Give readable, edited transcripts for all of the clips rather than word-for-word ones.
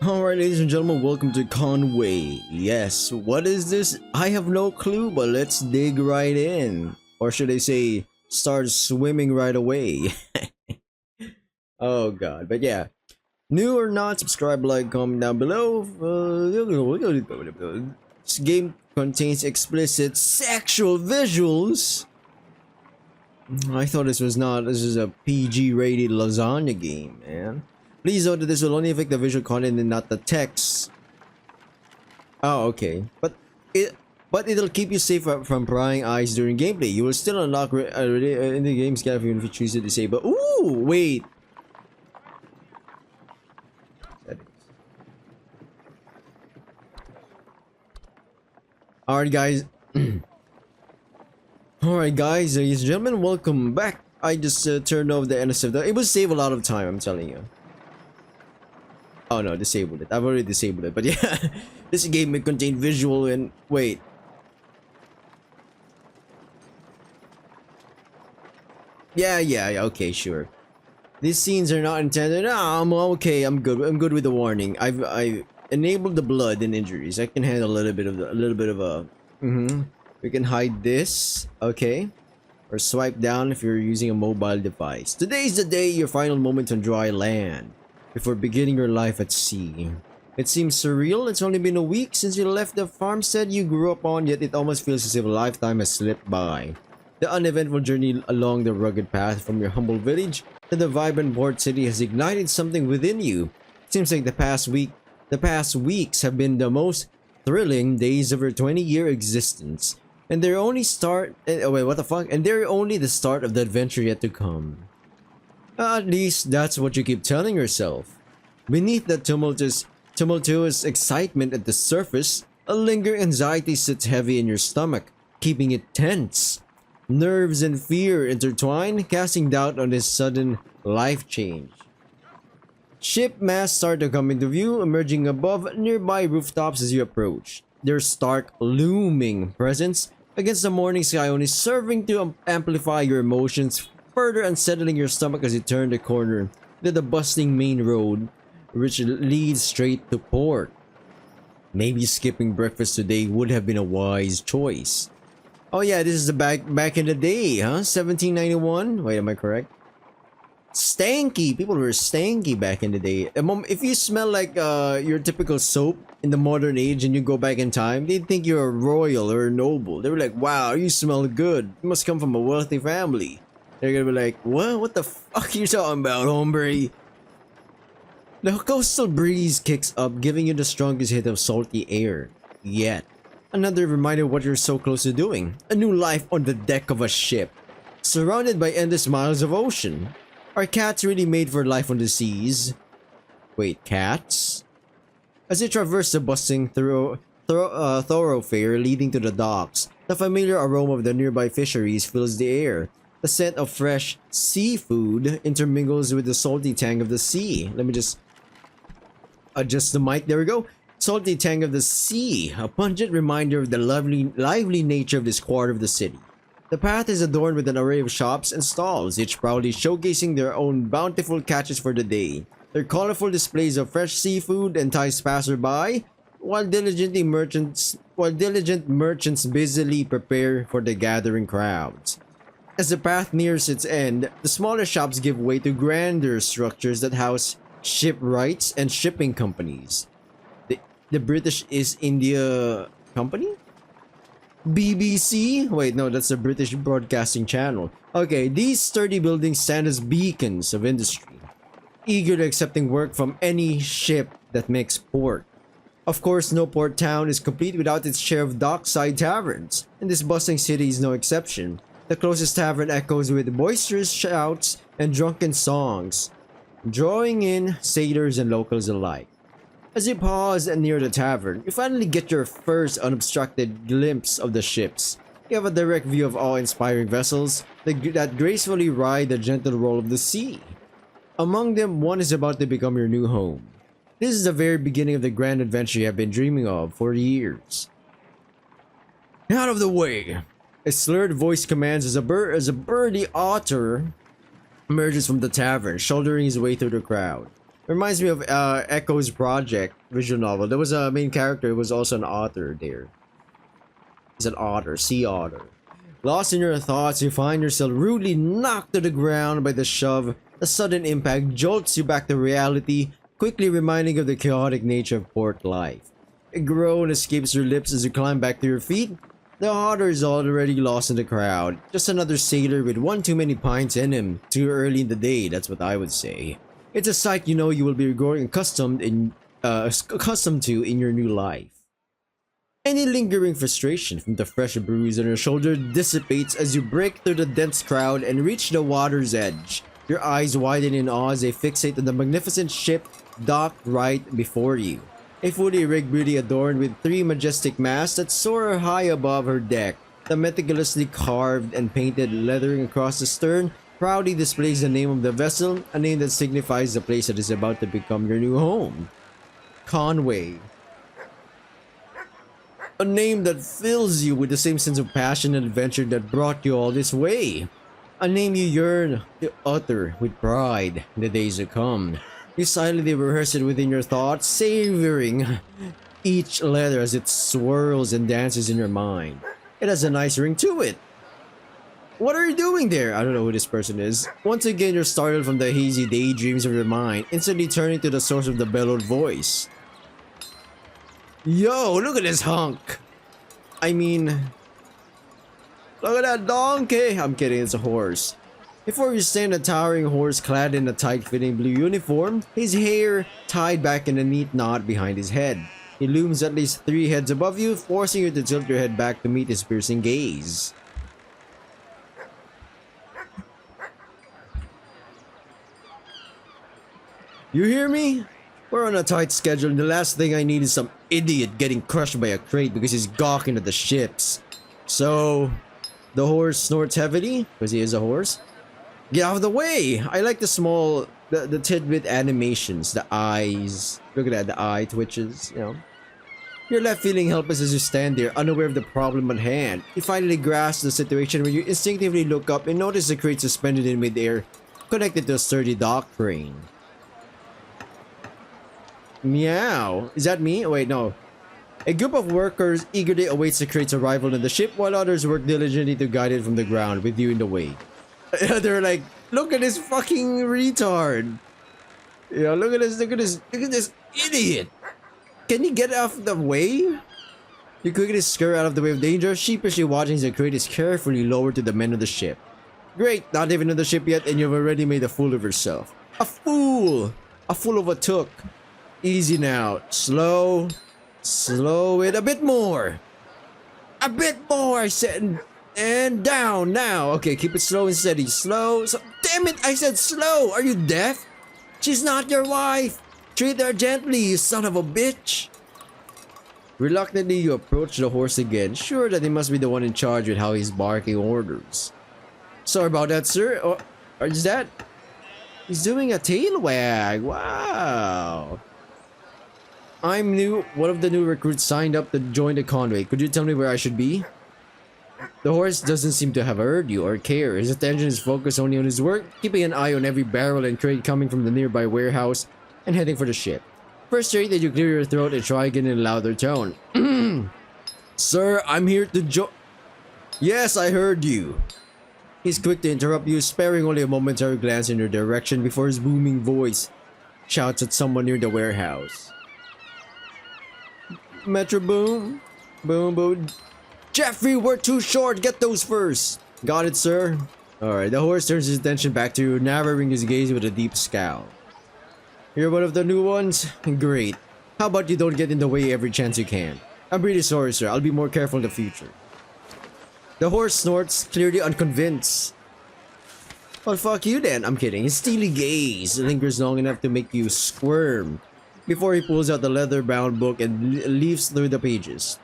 Alright, ladies and gentlemen, welcome to Conway. Yes, what is this? I have no clue, but let's dig right in. Or should I say, start swimming right away. Oh god, but yeah. New or not, subscribe, like, comment down below. This game contains explicit sexual visuals. I thought this is a PG rated lasagna game, man. Please note that this will only affect the visual content and not the text. Oh, okay. But it'll keep you safe from prying eyes during gameplay. You will still unlock in the game's cafe if you choose to disable. Ooh, wait. Alright, guys. Alright, guys, ladies and gentlemen, welcome back. I just turned off the NSF. It will save a lot of time, I'm telling you. Oh no, disabled it. I've already disabled it, but yeah. This game may contain visual and... Wait. Yeah, okay, sure. These scenes are not intended. Ah, I'm okay, I'm good with the warning. I've enabled the blood and injuries. I can handle a little bit of a... We can hide this, okay? Or swipe down if you're using a mobile device. Today's the day, your final moment on dry land, before beginning your life at sea. It seems surreal. It's only been a week since you left the farmstead you grew up on, yet it almost feels as if a lifetime has slipped by. The uneventful journey along the rugged path from your humble village to the vibrant port city has ignited something within you. It seems like the past weeks have been the most thrilling days of your 20-year existence. And they're only And they're only the start of the adventure yet to come. At least that's what you keep telling yourself. Beneath the tumultuous excitement at the surface, a lingering anxiety sits heavy in your stomach, keeping it tense. Nerves and fear intertwine, casting doubt on this sudden life change. Ship masts start to come into view, emerging above nearby rooftops as you approach. Their stark, looming presence against the morning sky only serving to amplify your emotions, further unsettling your stomach as you turn the corner to the bustling main road, which leads straight to port. Maybe skipping breakfast today would have been a wise choice. Oh yeah, this is the back in the day, huh? 1791? Wait, am I correct? Stanky! People were stanky back in the day. If you smell like your typical soap in the modern age and you go back in time, they'd think you're a royal or a noble. They were like, wow, you smell good. You must come from a wealthy family. They're gonna be like, what? What the fuck are you talking about, hombre? The coastal breeze kicks up, giving you the strongest hit of salty air. Yet, another reminder of what you're so close to doing. A new life on the deck of a ship, surrounded by endless miles of ocean. Are cats really made for life on the seas? Wait, cats? As you traverse the bustling thoroughfare leading to the docks, the familiar aroma of the nearby fisheries fills the air. The scent of fresh seafood intermingles with the salty tang of the sea. Let me just adjust the mic. There we go. Salty tang of the sea, a pungent reminder of the lively nature of this quarter of the city. The path is adorned with an array of shops and stalls, each proudly showcasing their own bountiful catches for the day. Their colorful displays of fresh seafood entice passerby, while diligent merchants busily prepare for the gathering crowds. As the path nears its end, the smaller shops give way to grander structures that house shipwrights and shipping companies. The British East India Company? BBC? Wait, no, that's the British Broadcasting Channel. Okay, these sturdy buildings stand as beacons of industry, eager to accepting work from any ship that makes port. Of course, no port town is complete without its share of dockside taverns, and this bustling city is no exception. The closest tavern echoes with boisterous shouts and drunken songs, drawing in sailors and locals alike. As you pause near the tavern, you finally get your first unobstructed glimpse of the ships. You have a direct view of awe-inspiring vessels that gracefully ride the gentle roll of the sea. Among them, one is about to become your new home. This is the very beginning of the grand adventure you have been dreaming of for years. Out of the way! A slurred voice commands as a burly otter emerges from the tavern, shouldering his way through the crowd. Reminds me of Echo's Project visual novel. There was a main character who was also an author there. He's an otter, sea otter. Lost in your thoughts, you find yourself rudely knocked to the ground by the shove. A sudden impact jolts you back to reality, quickly reminding of the chaotic nature of port life. A groan escapes your lips as you climb back to your feet. The otter is already lost in the crowd. Just another sailor with one too many pints in him. Too early in the day, that's what I would say. It's a sight you know you will be growing accustomed to in your new life. Any lingering frustration from the fresh bruise on your shoulder dissipates as you break through the dense crowd and reach the water's edge. Your eyes widen in awe as they fixate on the magnificent ship docked right before you. A fully rigged beauty adorned with 3 majestic masts that soar high above her deck. The meticulously carved and painted lettering across the stern proudly displays the name of the vessel, a name that signifies the place that is about to become your new home. Conway. A name that fills you with the same sense of passion and adventure that brought you all this way. A name you yearn to utter with pride in the days to come. You silently rehearse it within your thoughts, savoring each letter as it swirls and dances in your mind. It has a nice ring to it. What are you doing there? I don't know who this person is. Once again, you're startled from the hazy daydreams of your mind, instantly turning to the source of the bellowed voice. Yo, look at this hunk. I mean, look at that donkey. I'm kidding, it's a horse. Before you stand a towering horse clad in a tight-fitting blue uniform, his hair tied back in a neat knot behind his head. He looms at least 3 heads above you, forcing you to tilt your head back to meet his piercing gaze. You hear me? We're on a tight schedule and the last thing I need is some idiot getting crushed by a crate because he's gawking at the ships. So, the horse snorts heavily, because he is a horse. Get out of the way! I like the small, the tidbit animations, the eyes. Look at that, the eye twitches, you know. You're left feeling helpless as you stand there, unaware of the problem at hand. You finally grasp the situation where you instinctively look up and notice the crate suspended in midair, connected to a sturdy dock crane. Meow. Is that me? Oh, wait, no. A group of workers eagerly awaits the crate's arrival on the ship while others work diligently to guide it from the ground with you in the way. They're like, look at this fucking retard. Yeah, look at this idiot. Can you get out of the way? You quickly scurry out of the way of danger, sheepishly watching as the crate is carefully lowered to the men of the ship. Great, not even on the ship yet and you've already made a fool of yourself. A fool! A fool of a took. Easy now. Slow. Slow it a bit more. A bit more, I said. And down now. Okay, keep it slow and steady. Slow. So, damn it, I said slow. Are you deaf? She's not your wife. Treat her gently, you son of a bitch. Reluctantly, you approach the horse again, sure that he must be the one in charge with how he's barking orders. Sorry about that, sir. Oh, is that? He's doing a tail wag. Wow. I'm new. One of the new recruits signed up to join the Conway. Could you tell me where I should be? The horse doesn't seem to have heard you or care. His attention is focused only on his work, keeping an eye on every barrel and crate coming from the nearby warehouse and heading for the ship. Frustrated, you clear your throat and try again in a louder tone. Sir, I'm here to Yes, I heard you. He's quick to interrupt you, sparing only a momentary glance in your direction before his booming voice shouts at someone near the warehouse. Metro boom. Boom, boom. Jeffrey, we're too short. Get those first. Got it, sir. Alright, the horse turns his attention back to you, narrowing his gaze with a deep scowl. You're one of the new ones? Great. How about you don't get in the way every chance you can? I'm really sorry, sir. I'll be more careful in the future. The horse snorts, clearly unconvinced. Well, fuck you then. I'm kidding. His steely gaze lingers long enough to make you squirm before he pulls out the leather-bound book and leafs through the pages.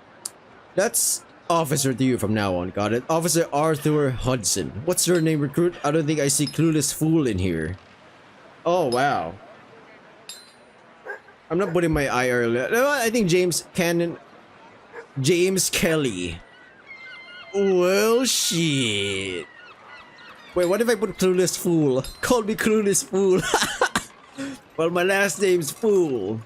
That's officer to you from now on, got it? Officer Arthur Hudson. What's your name, recruit? I don't think I see clueless fool in here. Oh, wow. I'm not putting my eye earlier. No, I think James Kelly. Well, shit. Wait, what if I put clueless fool? Call me clueless fool. Well, my last name's Fool.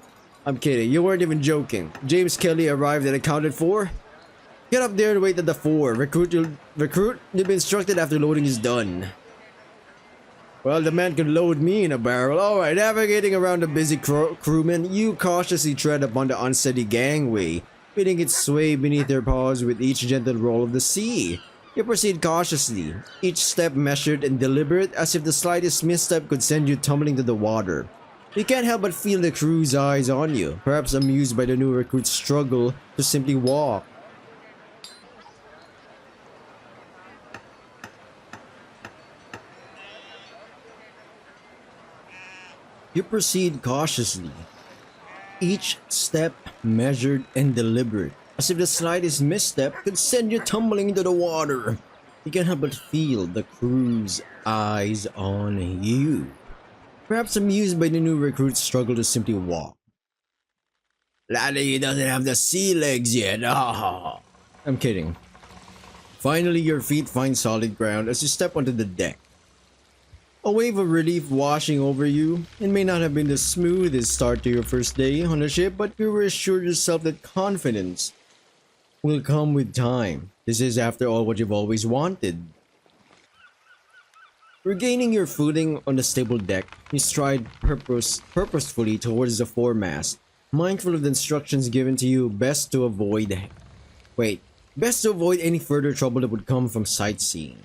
I'm kidding. You weren't even joking. James Kelly arrived and accounted for. Get up there and wait at the 4. Recruit, you'll be instructed after loading is done. Well, the man can load me in a barrel. Alright, navigating around the busy crewman, you cautiously tread upon the unsteady gangway, feeling it sway beneath your paws with each gentle roll of the sea. You proceed cautiously, each step measured and deliberate, as if the slightest misstep could send you tumbling to the water. You can't help but feel the crew's eyes on you, perhaps amused by the new recruit's struggle to simply walk. You proceed cautiously, each step measured and deliberate, as if the slightest misstep could send you tumbling into the water. You can't help but feel the crew's eyes on you, perhaps amused by the new recruit's struggle to simply walk. Laddie doesn't have the sea legs yet. Ah, I'm kidding. Finally, your feet find solid ground as you step onto the deck. A wave of relief washing over you. It may not have been the smoothest start to your first day on the ship, but you reassured yourself that confidence will come with time. This is, after all, what you've always wanted. Regaining your footing on the stable deck, you stride purposefully towards the foremast, mindful of the instructions given to you best to avoid any further trouble that would come from sightseeing.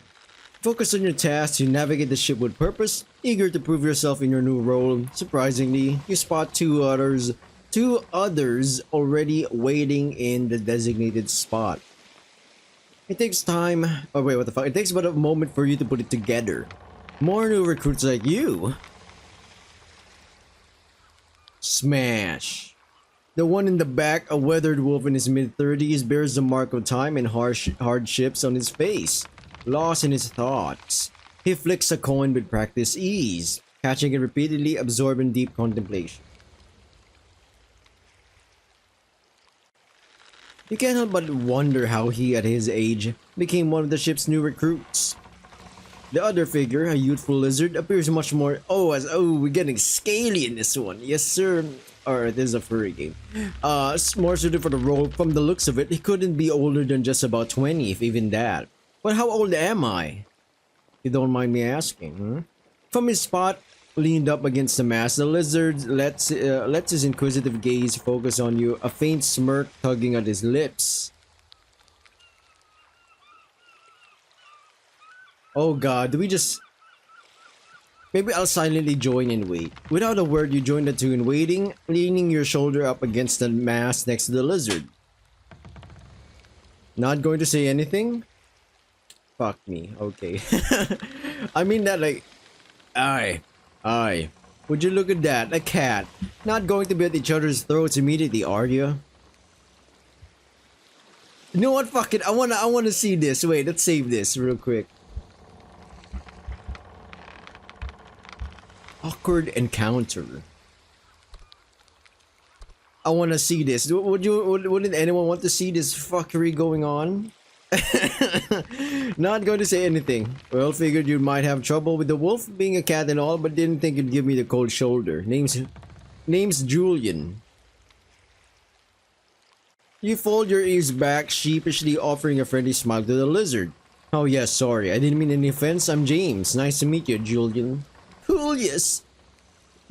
Focus on your task, you navigate the ship with purpose, eager to prove yourself in your new role. Surprisingly, you spot two others already waiting in the designated spot. It takes time. Oh wait, what the fuck? It takes about a moment for you to put it together. More new recruits like you. Smash. The one in the back, a weathered wolf in his mid-30s, bears the mark of time and hardships on his face. Lost in his thoughts, he flicks a coin with practiced ease, catching it repeatedly, absorbed in deep contemplation. You can't help but wonder how he, at his age, became one of the ship's new recruits. The other figure, a youthful lizard, appears much more. We're getting scaly in this one. Yes, sir. Alright, this is a furry game. More suited for the role. From the looks of it, he couldn't be older than just about 20, if even that. But how old am I? You don't mind me asking, hmm? From his spot, leaned up against the mast, the lizard lets his inquisitive gaze focus on you, a faint smirk tugging at his lips. Oh god, do we just... Maybe I'll silently join and wait. Without a word, you join the two in waiting, leaning your shoulder up against the mast next to the lizard. Not going to say anything? Fuck me, okay. I mean that like... Aye. Would you look at that, a cat. Not going to be at each other's throats immediately, are you? You know what, fuck it, I wanna see this. Wait, let's save this real quick. Awkward encounter. I wanna see this. Wouldn't anyone want to see this fuckery going on? Not going to say anything. Well, figured you might have trouble with the wolf being a cat and all, but didn't think you'd give me the cold shoulder. Name's Julian. You fold your ears back, sheepishly offering a friendly smile to the lizard. Oh yes, sorry, I didn't mean any offense. I'm James. Nice to meet you, Julian. Cool, yes.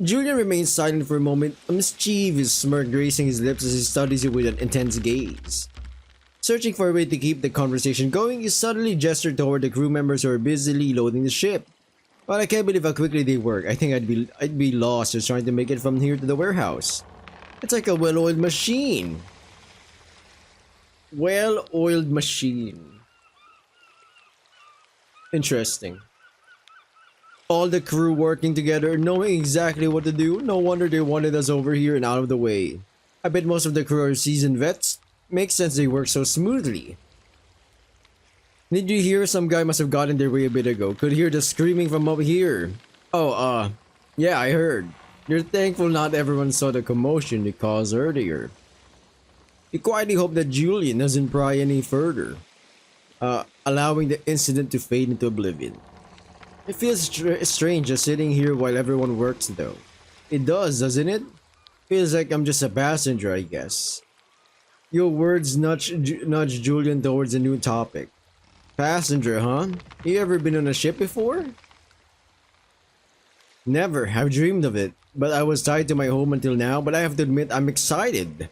Julian remains silent for a moment, a mischievous smirk gracing his lips as he studies you with an intense gaze. Searching for a way to keep the conversation going, you suddenly gesture toward the crew members who are busily loading the ship. Well, I can't believe how quickly they work. I think I'd be lost just trying to make it from here to the warehouse. It's like a well-oiled machine. Well-oiled machine. Interesting. All the crew working together, knowing exactly what to do. No wonder they wanted us over here and out of the way. I bet most of the crew are seasoned vets. Makes sense they work so smoothly. Did you hear? Some guy must have gotten their way a bit ago. Could hear the screaming from up here. Oh, yeah, I heard. You're thankful not everyone saw the commotion it caused earlier. You quietly hope that Julian doesn't pry any further, allowing the incident to fade into oblivion. It feels strange just sitting here while everyone works though. It does, doesn't it? Feels like I'm just a passenger, I guess. Your words nudge Julian towards a new topic. Passenger, huh? You ever been on a ship before? Never. I've dreamed of it. But I was tied to my home until now, but I have to admit I'm excited.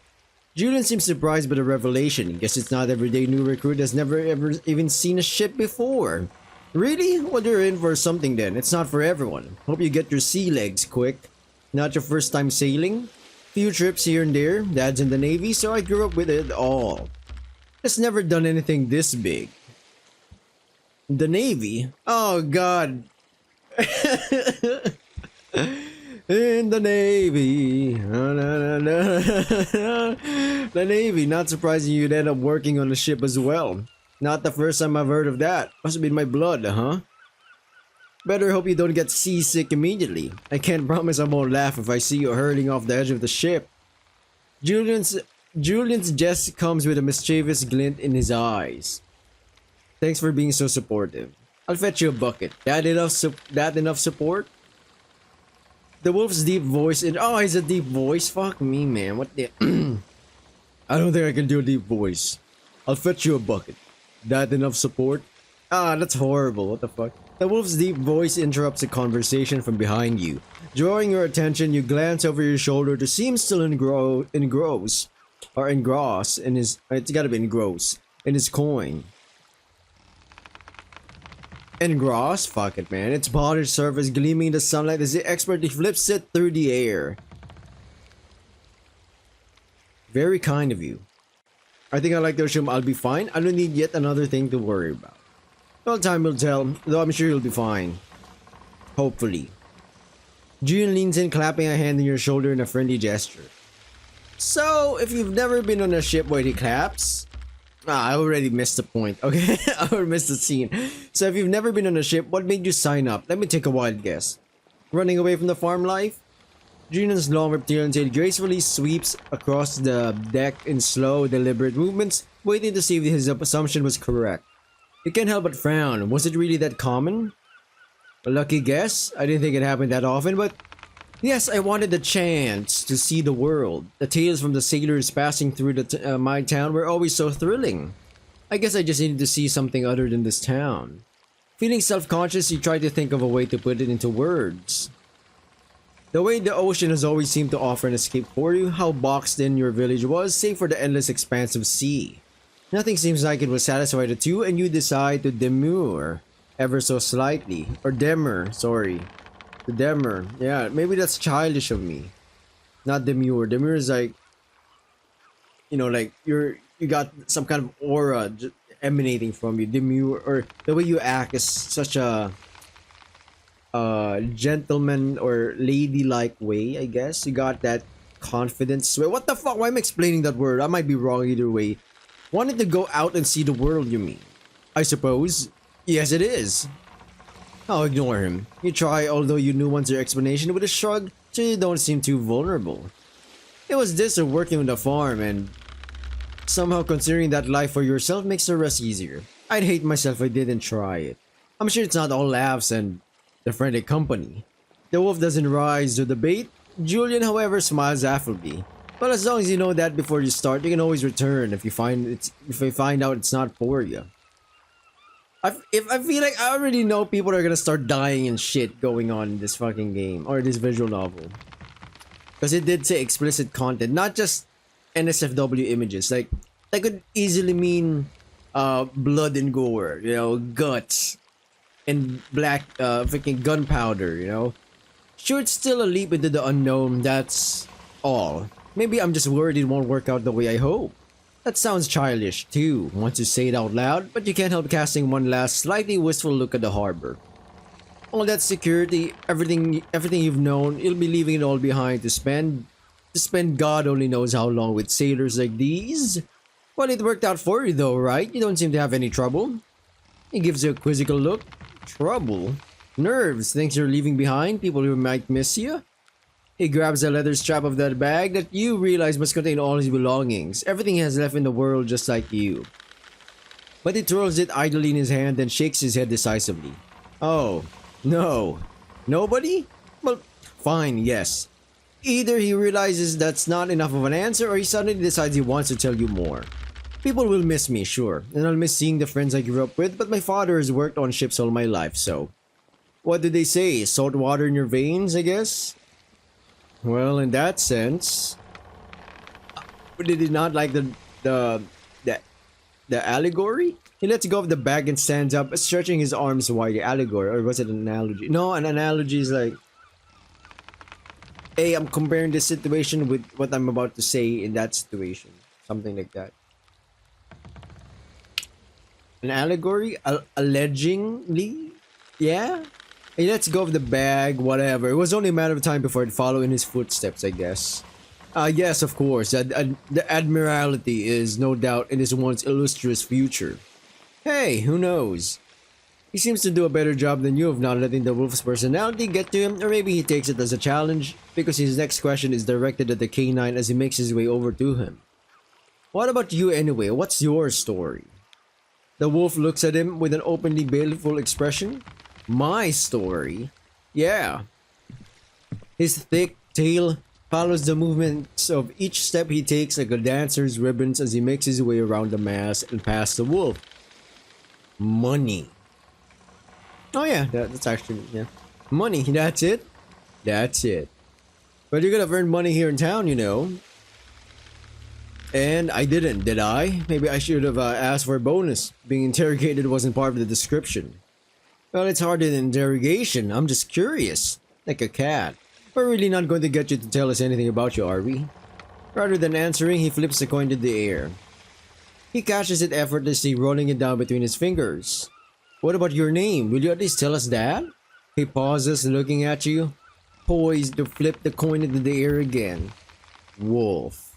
Julian seems surprised by the revelation. Guess it's not every day new recruit has never ever even seen a ship before. Really? Well, you're in for something then. It's not for everyone. Hope you get your sea legs quick. Not your first time sailing? Few trips here and there. Dad's in the Navy, so I grew up with it all. Just never done anything this big. The Navy? Oh God. In the Navy. The Navy. Not surprising you'd end up working on the ship as well. Not the first time I've heard of that. Must have been my blood, huh? Better hope you don't get seasick immediately. I can't promise I won't laugh if I see you hurling off the edge of the ship. Julian's jest comes with a mischievous glint in his eyes. Thanks for being so supportive. I'll fetch you a bucket. That enough support? The wolf's deep voice and oh, it's a deep voice. Fuck me, man. What the? I don't think I can do a deep voice. I'll fetch you a bucket. That enough support? Ah, that's horrible. What the fuck? The wolf's deep voice interrupts the conversation from behind you. Drawing your attention, you glance over your shoulder to see him still engrossed in his. It's gotta be engrossed in his coin. Engrossed? Fuck it, man. Its polished surface gleaming in the sunlight as he expertly flips it through the air. Very kind of you. I think I'd like to assume I'll be fine. I don't need yet another thing to worry about. Well, time will tell, though I'm sure you'll be fine. Hopefully. June leans in, clapping a hand on your shoulder in a friendly gesture. So, if you've never been on a ship where he claps... I already missed the point, okay? I already missed the scene. So, if you've never been on a ship, what made you sign up? Let me take a wild guess. Running away from the farm life? Julian's long reptilian tail gracefully sweeps across the deck in slow, deliberate movements, waiting to see if his assumption was correct. You can't help but frown. Was it really that common? A lucky guess? I didn't think it happened that often, but... Yes, I wanted the chance to see the world. The tales from the sailors passing through my town were always so thrilling. I guess I just needed to see something other than this town. Feeling self-conscious, you tried to think of a way to put it into words. The way the ocean has always seemed to offer an escape for you, how boxed in your village was, save for the endless expanse of sea. Nothing seems like it will satisfy the two, and you decide to demur ever so slightly. Or demur, sorry. The demur. Yeah, maybe that's childish of me. Not demure. Demure is like, you know, like you got some kind of aura emanating from you. Demure, or the way you act is such a gentleman or ladylike way, I guess. You got that confidence. Wait, what the fuck? Why am I explaining that word? I might be wrong either way. Wanted to go out and see the world, you mean? I suppose. Yes, it is. I'll ignore him. You try, although you nuance your explanation with a shrug, so you don't seem too vulnerable. It was this or working on the farm, and somehow considering that life for yourself makes the rest easier. I'd hate myself if I didn't try it. I'm sure it's not all laughs and the friendly company. The wolf doesn't rise to the bait. Julian, however, smiles affably. But as long as you know that before you start, you can always return if you find out it's not for you. I feel like I already know people are gonna start dying and shit going on in this fucking game or this visual novel, because it did say explicit content, not just NSFW images. Like that could easily mean blood and gore, you know, guts and black freaking gunpowder, you know. Sure, it's still a leap into the unknown, that's all. Maybe I'm just worried it won't work out the way I hope. That sounds childish too, once you say it out loud, but you can't help casting one last slightly wistful look at the harbor. All that security, everything you've known, you'll be leaving it all behind to spend God only knows how long with sailors like these. Well, it worked out for you though, right? You don't seem to have any trouble. He gives you a quizzical look. Trouble? Nerves, things you're leaving behind, people who might miss you. He grabs the leather strap of that bag that you realize must contain all his belongings, everything he has left in the world just like you. But he twirls it idly in his hand and shakes his head decisively. Oh, no. Nobody? Well, fine, yes. Either he realizes that's not enough of an answer, or he suddenly decides he wants to tell you more. People will miss me, sure, and I'll miss seeing the friends I grew up with, but my father has worked on ships all my life, so... What do they say? Salt water in your veins, I guess? Well, in that sense... Did he not like the, the allegory? He lets go of the bag and stands up, stretching his arms wide. Allegory, or was it an analogy? No, an analogy is like... Hey, I'm comparing this situation with what I'm about to say in that situation. Something like that. An allegory? Allegedly? Yeah? He lets go of the bag, whatever. It was only a matter of time before it followed in his footsteps, I guess. Yes, of course. The Admiralty is no doubt in his once illustrious future. Hey, who knows? He seems to do a better job than you of not letting the wolf's personality get to him, or maybe he takes it as a challenge, because his next question is directed at the canine as he makes his way over to him. What about you anyway? What's your story? The wolf looks at him with an openly baleful expression. My story? Yeah. His thick tail follows the movements of each step he takes like a dancer's ribbons as he makes his way around the mass and past the wolf. Money. Oh yeah, that's actually, yeah. Money, that's it? That's it. But you could have earned money here in town, you know. And I didn't, did I? Maybe I should have asked for a bonus. Being interrogated wasn't part of the description. Well, it's harder than interrogation. I'm just curious. Like a cat. We're really not going to get you to tell us anything about you, are we? Rather than answering, he flips the coin to the air. He catches it effortlessly, rolling it down between his fingers. What about your name? Will you at least tell us that? He pauses, looking at you, poised to flip the coin into the air again. Wolf.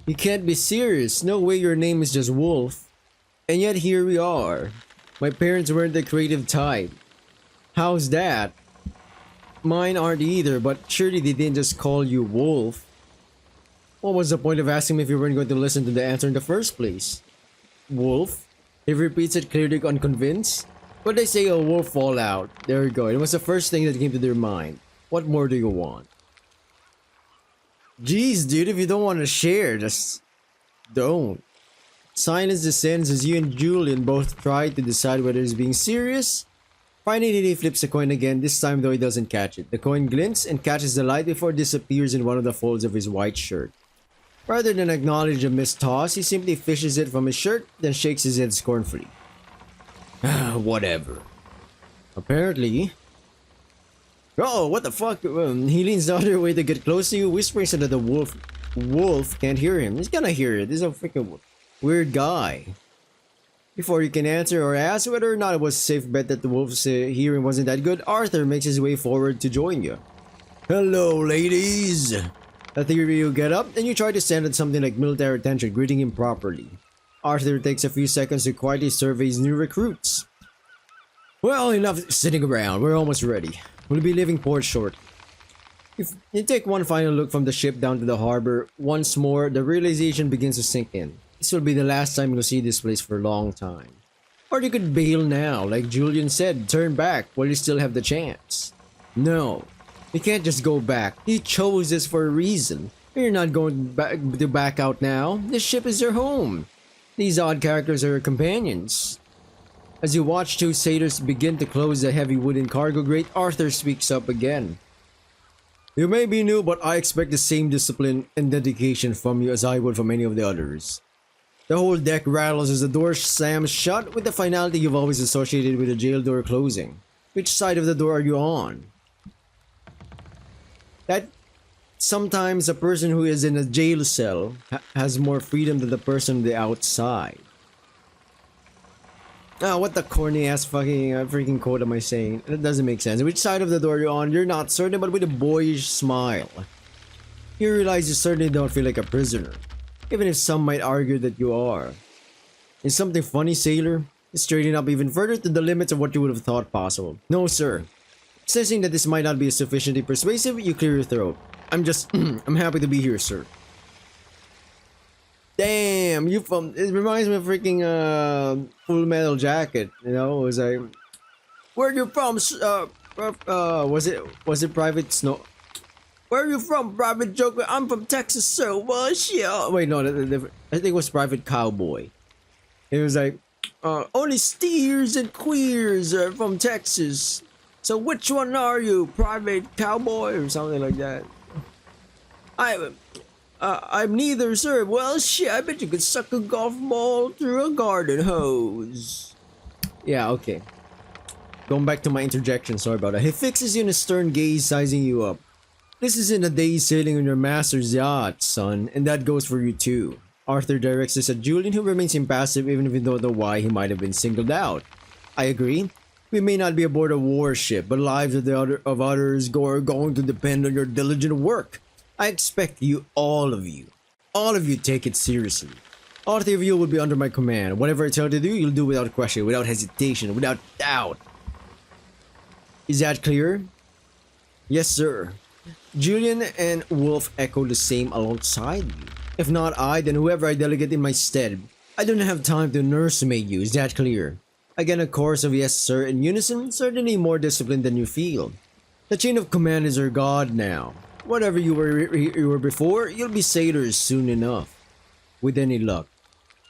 You can't be serious. No way your name is just Wolf. And yet here we are. My parents weren't the creative type. How's that? Mine aren't either, but surely they didn't just call you Wolf. What was the point of asking me if you weren't going to listen to the answer in the first place? Wolf? He repeats it, clearly unconvinced. But they say a wolf fall out. There we go. It was the first thing that came to their mind. What more do you want? Jeez, dude, if you don't want to share, just don't. Silence descends as you and Julian both try to decide whether he's being serious. Finally, he flips the coin again, this time though he doesn't catch it. The coin glints and catches the light before it disappears in one of the folds of his white shirt. Rather than acknowledge a missed toss, he simply fishes it from his shirt, then shakes his head scornfully. Whatever. Apparently... Oh, what the fuck? He leans the other way to get close to you, whispering so that the wolf can't hear him. He's gonna hear it. This is a freaking weird guy. Before you can answer or ask whether or not it was a safe bet that the wolf's hearing wasn't that good, Arthur makes his way forward to join you. Hello, ladies! The three of you get up, and you try to stand at something like military attention, greeting him properly. Arthur takes a few seconds to quietly survey his new recruits. Well, enough sitting around. We're almost ready. We'll be leaving port shortly. If you take one final look from the ship down to the harbor, once more, the realization begins to sink in. This will be the last time you'll see this place for a long time. Or you could bail now, like Julian said, turn back while you still have the chance. No. You can't just go back. You chose this for a reason. You're not going to back out now. This ship is your home. These odd characters are your companions. As you watch two sailors begin to close the heavy wooden cargo grate, Arthur speaks up again. You may be new, but I expect the same discipline and dedication from you as I would from any of the others. The whole deck rattles as the door slams shut with the finality you've always associated with a jail door closing. Which side of the door are you on? That sometimes a person who is in a jail cell has more freedom than the person on the outside. Ah, what the corny ass fucking freaking quote am I saying? That doesn't make sense. Which side of the door you're on, you're not certain, but with a boyish smile. You realize you certainly don't feel like a prisoner, even if some might argue that you are. Is something funny, sailor? Straightening up even further to the limits of what you would have thought possible. No, sir. Sensing that this might not be sufficiently persuasive, you clear your throat. I'm happy to be here, sir. Damn, it reminds me of freaking Full Metal Jacket, you know? It was like, where you from, Was it Private Snow? Where are you from, Private Joker? I'm from Texas, sir. Well, shit. Wait, no, I think it was Private Cowboy. It was like, only steers and queers are from Texas. So which one are you, Private Cowboy, or something like that? I'm neither, sir. Well, shit, I bet you could suck a golf ball through a garden hose. Yeah, okay. Going back to my interjection, sorry about that. He fixes you in a stern gaze, sizing you up. This isn't a day sailing on your master's yacht, son, and that goes for you too. Arthur directs this at Julian, who remains impassive even if we don't know why he might have been singled out. I agree. We may not be aboard a warship, but lives of others are going to depend on your diligent work. I expect you, all of you take it seriously. All three of you will be under my command. Whatever I tell you to do, you'll do without question, without hesitation, without doubt. Is that clear? Yes, sir. Julian and Wolf echo the same alongside you. If not I, then whoever I delegate in my stead. I don't have time to nursemaid you, is that clear? Again, a chorus of yes, sir, in unison, certainly more disciplined than you feel. The chain of command is our god now. Whatever you were before, you'll be sailors soon enough. With any luck.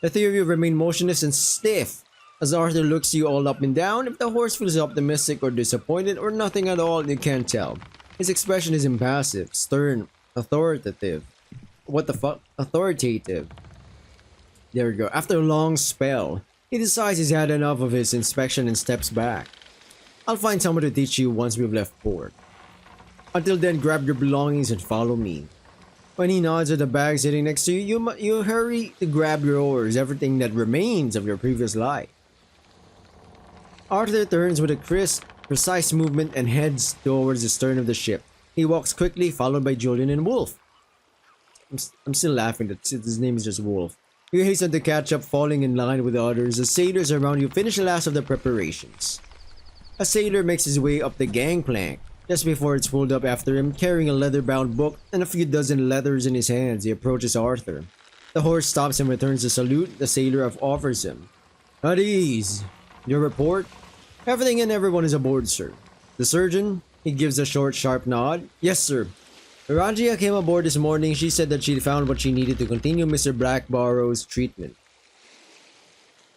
The three of you remain motionless and stiff. As Arthur looks you all up and down, if the horse feels optimistic or disappointed or nothing at all, you can't tell. His expression is impassive, stern, authoritative. What the fuck? Authoritative. There we go. After a long spell, he decides he's had enough of his inspection and steps back. I'll find someone to teach you once we've left port. Until then, grab your belongings and follow me. When he nods at the bag sitting next to you, you hurry to grab your oars, everything that remains of your previous life. Arthur turns with a crisp, precise movement and heads towards the stern of the ship. He walks quickly, followed by Julian and Wolf. I'm still laughing that his name is just Wolf. You hasten to catch up, falling in line with the others as sailors around you finish the last of the preparations. A sailor makes his way up the gangplank. Just before it's pulled up after him, carrying a leather-bound book and a few dozen letters in his hands, he approaches Arthur. The horse stops and returns the salute the sailor offers him. At ease. Your report? Everything and everyone is aboard, sir. The surgeon? He gives a short, sharp nod. Yes, sir. Rangia came aboard this morning. She said that she'd found what she needed to continue Mr. Blackborrow's treatment.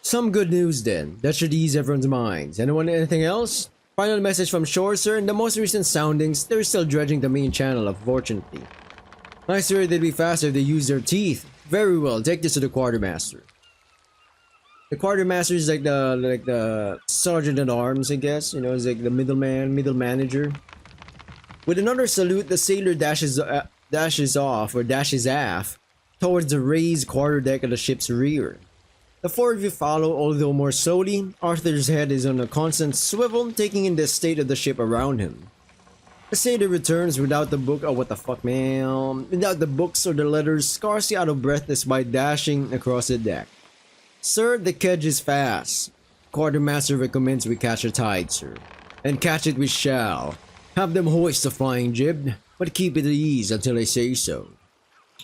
Some good news then. That should ease everyone's minds. Anything else? Final message from shore, sir. In the most recent soundings, they're still dredging the main channel, unfortunately. I swear they'd be faster if they used their teeth. Very well, take this to the quartermaster. The quartermaster is like the sergeant at arms, I guess. You know, it's like the middle manager. With another salute, the sailor dashes aft towards the raised quarterdeck of the ship's rear. The four of you follow, although more slowly. Arthur's head is on a constant swivel, taking in the state of the ship around him. The sailor returns without the book. Oh, what the fuck, man? Without the books or the letters, scarcely out of breath despite dashing across the deck. Sir, the kedge is fast. Quartermaster recommends we catch a tide, sir. And catch it we shall. Have them hoist the flying jib, but keep it at ease until I say so.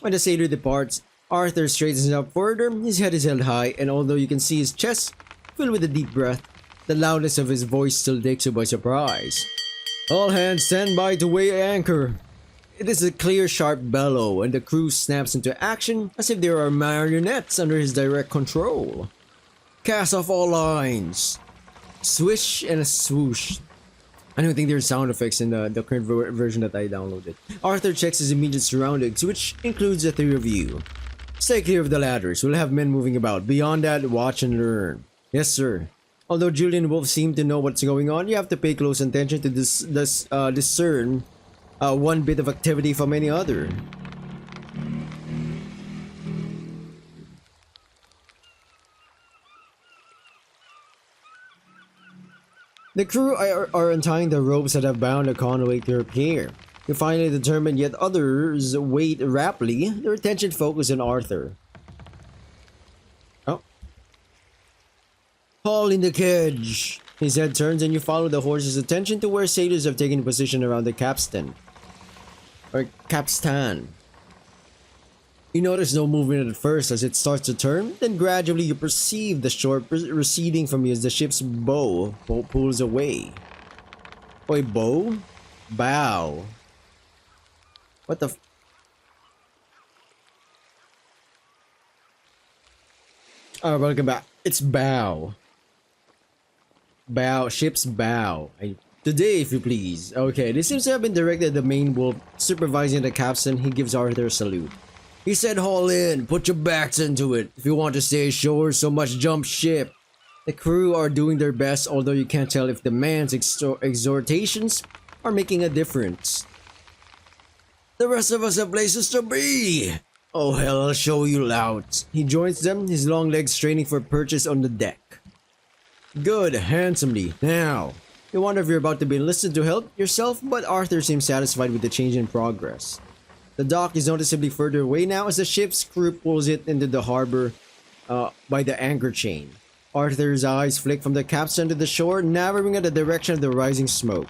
When the sailor departs, Arthur straightens up further, his head is held high, and although you can see his chest filled with a deep breath, the loudness of his voice still takes you by surprise. All hands stand by to weigh anchor. It is a clear, sharp bellow, and the crew snaps into action as if there are marionettes under his direct control. Cast off all lines. Swish and a swoosh. I don't think there's sound effects in the current version that I downloaded. Arthur checks his immediate surroundings, which includes the three of you. Stay clear of the ladders. We'll have men moving about. Beyond that, watch and learn. Yes, sir. Although Julian and Wolf seem to know what's going on, you have to pay close attention to discern one bit of activity from any other. The crew are untying the ropes that have bound the Conway to her pier. You finally determine yet others wait rapidly, their attention focused on Arthur. Oh. Haul in the kedge. His head turns and you follow the horse's attention to where sailors have taken position around the capstan. Or capstan. You notice no movement at first as it starts to turn, then gradually you perceive the shore receding from you as the ship's bow pulls away. Wait, bow? Bow. What the Oh, welcome back. It's bow. Bow. Ship's bow. Today, if you please. Okay, this seems to have been directed at the main wolf. Supervising the captain, he gives Arthur a salute. He said, haul in. Put your backs into it. If you want to stay ashore, so much jump ship. The crew are doing their best, although you can't tell if the man's exhortations are making a difference. The rest of us have places to be. Oh hell, I'll show you louts. He joins them, his long legs straining for purchase on the deck. Good, handsomely. Now, you wonder if you're about to be enlisted to help yourself, but Arthur seems satisfied with the change in progress. The dock is noticeably further away now as the ship's crew pulls it into the harbor by the anchor chain. Arthur's eyes flick from the capstan to the shore, narrowing at the direction of the rising smoke.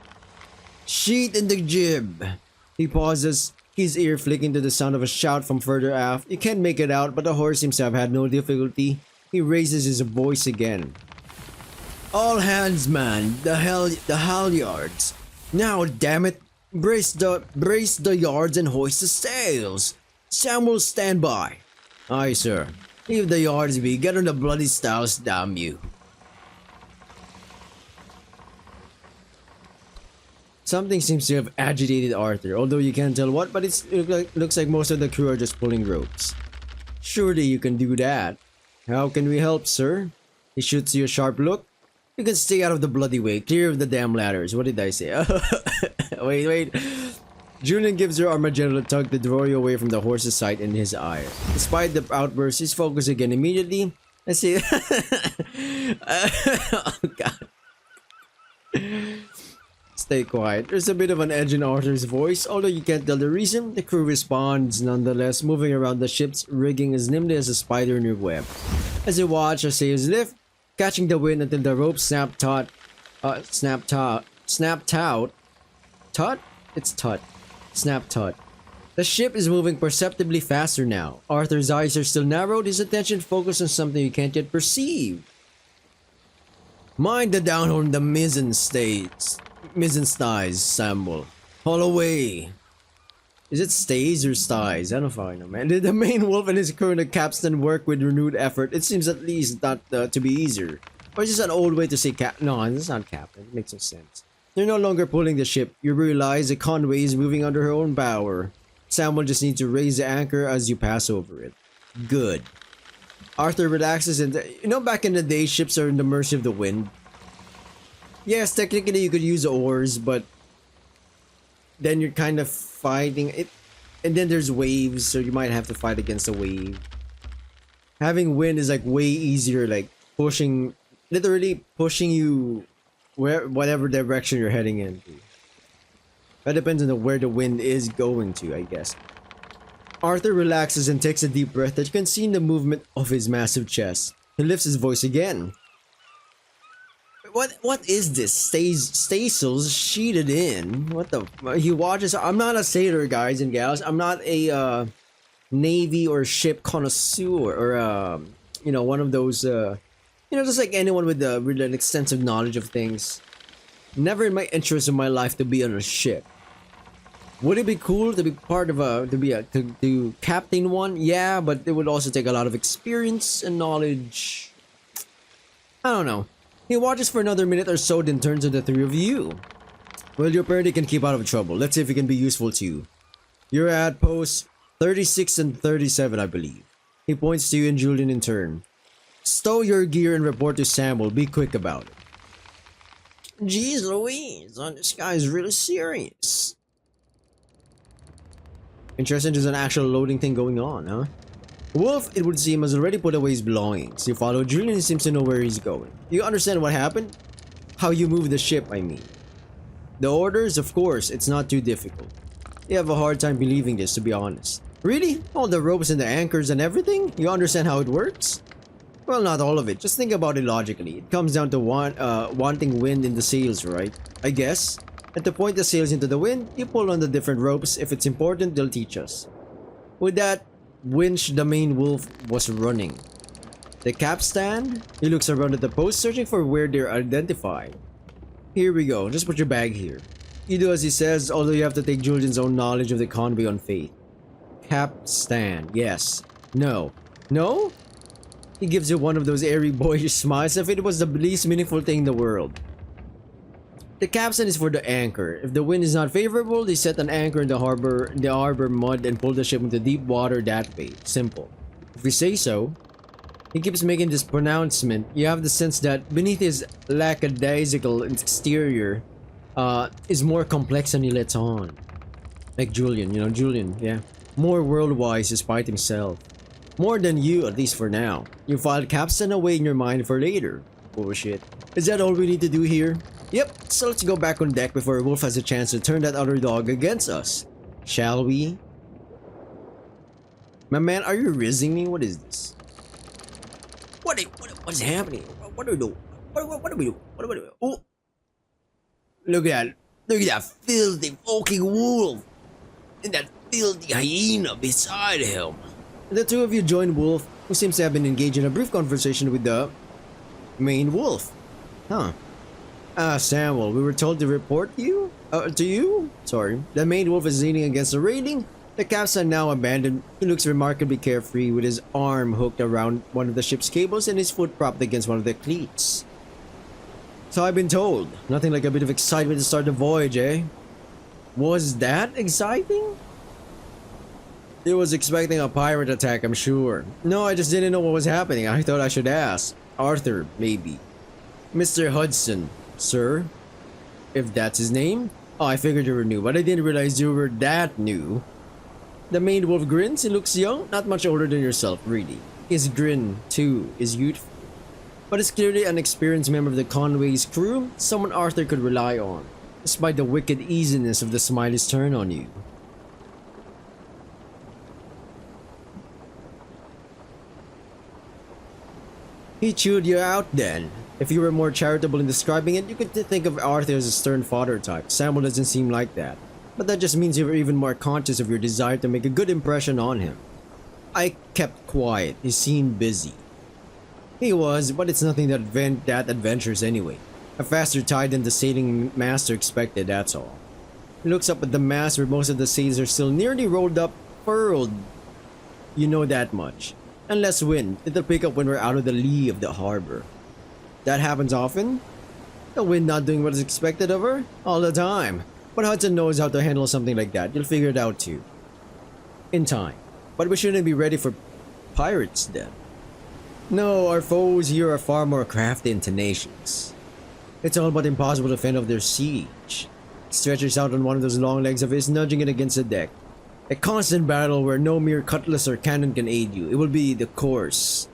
Sheet in the jib! He pauses, his ear flicking to the sound of a shout from further aft. You can't make it out, but the horse seems to have had no difficulty. He raises his voice again. All hands, man! The halyards! Now, damn it! Brace the yards and hoist the sails! Samuel, stand by! Aye, sir. Leave the yards be. Get on the bloody stiles, damn you! Something seems to have agitated Arthur, although you can't tell what, but it looks like most of the crew are just pulling ropes. Surely you can do that. How can we help, sir? He shoots you a sharp look. You can stay out of the bloody way, clear of the damn ladders. What did I say? Wait. Julian gives her arm a gentle tug to draw you away from the horse's sight in his eye. Despite the outburst, he's focused again immediately. I see. Oh god. Stay quiet. There's a bit of an edge in Arthur's voice, although you can't tell the reason. The crew responds nonetheless, moving around the ship's rigging as nimbly as a spider in her web. As you watch, the sails lift, catching the wind until the rope snapped taut. Snapped taut. The ship is moving perceptibly faster now. Arthur's eyes are still narrowed, his attention focused on something you can't yet perceive. Mind the downhaul in the mizzen stays, Samuel. Haul away. Is it stays or styes? I don't fucking know, man. Did the main wolf and his crew and the capstan work with renewed effort? It seems at least not to be easier. Or is this an old way to say cap? No, it's not captain. It makes no sense. They're no longer pulling the ship. You realize that Conway is moving under her own bower. Samuel just needs to raise the anchor as you pass over it. Good. Arthur relaxes and back in the day, ships are in the mercy of the wind. Yes, technically you could use oars, but then you're kind of fighting it, and then there's waves, so you might have to fight against a wave. Having wind is like way easier, like literally pushing you whatever direction you're heading into. That depends on where the wind is going to, I guess. Arthur relaxes and takes a deep breath that you can see in the movement of his massive chest. He lifts his voice again. What is this? Staysails sheeted in. What the? He watches. I'm not a sailor, guys and gals. I'm not a navy or ship connoisseur or one of those just like anyone with an extensive knowledge of things. Never in my interest in my life to be on a ship. Would it be cool to be part of to captain one? Yeah, but it would also take a lot of experience and knowledge. I don't know. He watches for another minute or so, then turns to the three of you. Well, your party can keep out of trouble. Let's see if it can be useful to you. You're at posts 36 and 37, I believe. He points to you and Julian in turn. Stow your gear and report to Samuel. Be quick about it. Jeez Louise, this guy's really serious. Interesting, there's an actual loading thing going on, huh? Wolf, it would seem, has already put away his belongings. You follow Julian, he seems to know where he's going. You understand what happened? How you move the ship, I mean. The orders, of course, it's not too difficult. You have a hard time believing this, to be honest. Really? All the ropes and the anchors and everything? You understand how it works? Well, not all of it. Just think about it logically. It comes down to wanting wind in the sails, right? I guess. And to point the sails into the wind, you pull on the different ropes. If it's important, they'll teach us. With that winch, the main wolf was running. The capstan? He looks around at the post, searching for where they're identified. Here we go. Just put your bag here. You do as he says, although you have to take Julian's own knowledge of the Conway on faith. Capstan. Yes. No. No? He gives you one of those airy boyish smiles as if it was the least meaningful thing in the world. The capstan is for the anchor. If the wind is not favorable, they set an anchor in the harbor mud and pull the ship into deep water that way. Simple. If we say so. He keeps making this pronouncement. You have the sense that beneath his lackadaisical exterior is more complex than he lets on. Like Julian, you know, Julian, yeah. More world-wise despite himself. More than you, at least for now. You filed capstan away in your mind for later. Bullshit. Is that all we need to do here? Yep, so let's go back on deck before Wolf has a chance to turn that other dog against us. Shall we? My man, are you rizzing me? What is this? What's happening? What do we do? What do we do? What do we do? Oh! Look at that filthy fucking wolf! And that filthy hyena beside him. The two of you join Wolf, who seems to have been engaged in a brief conversation with the main wolf. Huh. Samuel, we were told to report you? To you? Sorry. The main wolf is leaning against the railing. The capstan now abandoned. He looks remarkably carefree with his arm hooked around one of the ship's cables and his foot propped against one of the cleats. So I've been told. Nothing like a bit of excitement to start the voyage, eh? Was that exciting? He was expecting a pirate attack, I'm sure. No, I just didn't know what was happening. I thought I should ask. Arthur, maybe. Mr. Hudson, sir? If that's his name? Oh, I figured you were new, but I didn't realize you were that new. The main wolf grins. He looks young, not much older than yourself, really. His grin, too, is youthful. But is clearly an experienced member of the Conway's crew, someone Arthur could rely on, despite the wicked easiness of the smiley's turn on you. He chewed you out then. If you were more charitable in describing it, you could think of Arthur as a stern father type. Samuel doesn't seem like that. But that just means you were even more conscious of your desire to make a good impression on him. I kept quiet. He seemed busy. He was, but it's nothing that adventurous anyway. A faster tide than the sailing master expected, that's all. He looks up at the mast where most of the sails are still nearly rolled up, furled. You know that much. And less wind. It'll pick up when we're out of the lee of the harbor. That happens often? The wind not doing what is expected of her? All the time. But Hudson knows how to handle something like that. You'll figure it out too. In time. But we shouldn't be ready for pirates then. No, our foes here are far more crafty and tenacious. It's all but impossible to fend off their siege. Stretches out on one of those long legs of his, nudging it against the deck. A constant battle where no mere cutlass or cannon can aid you. It will be the course.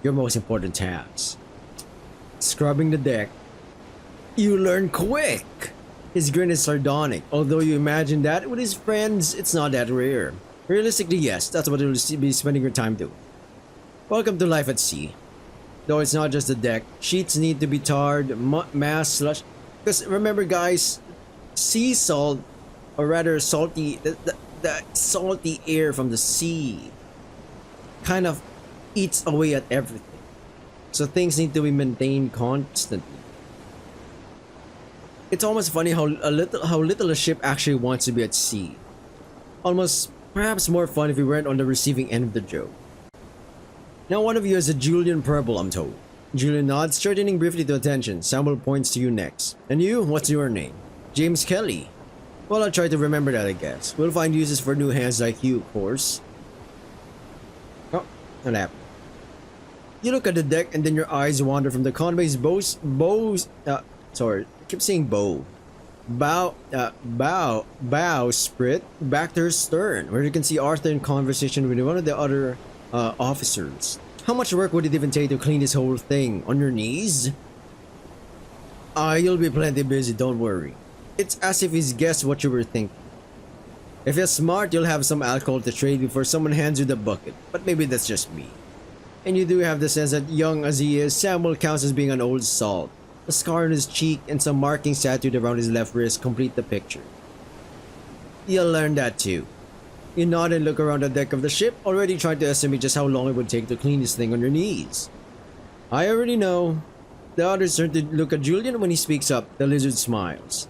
Your most important task. Scrubbing the deck. You learn quick! His grin is sardonic. Although you imagine that with his friends, it's not that rare. Realistically, yes, that's what you'll be spending your time doing. Welcome to life at sea. Though it's not just the deck. Sheets need to be tarred, mass slush. Because remember guys, sea salt, or rather salty, the salty air from the sea kind of eats away at everything. So things need to be maintained constantly. It's almost funny how little a ship actually wants to be at sea. Almost perhaps more fun if we weren't on the receiving end of the joke. Now one of you is a Julian Purple, I'm told. Julian nods, straightening briefly to attention. Samuel points to you next. And you, what's your name? James Kelly. Well, I'll try to remember that, I guess. We'll find uses for new hands like you, of course. Oh, an app. You look at the deck and then your eyes wander from the Conway's sorry, I keep saying bow. Bowsprit back to her stern, where you can see Arthur in conversation with one of the other officers. How much work would it even take to clean this whole thing? On your knees? You'll be plenty busy, don't worry. It's as if he's guessed what you were thinking. If you're smart, you'll have some alcohol to trade before someone hands you the bucket, but maybe that's just me. And you do have the sense that, young as he is, Samuel counts as being an old salt. A scar on his cheek and some markings tattooed around his left wrist complete the picture. You'll learn that too. You nod and look around the deck of the ship, already trying to estimate just how long it would take to clean this thing on your knees. I already know. The others turn to look at Julian. When he speaks up, the lizard smiles.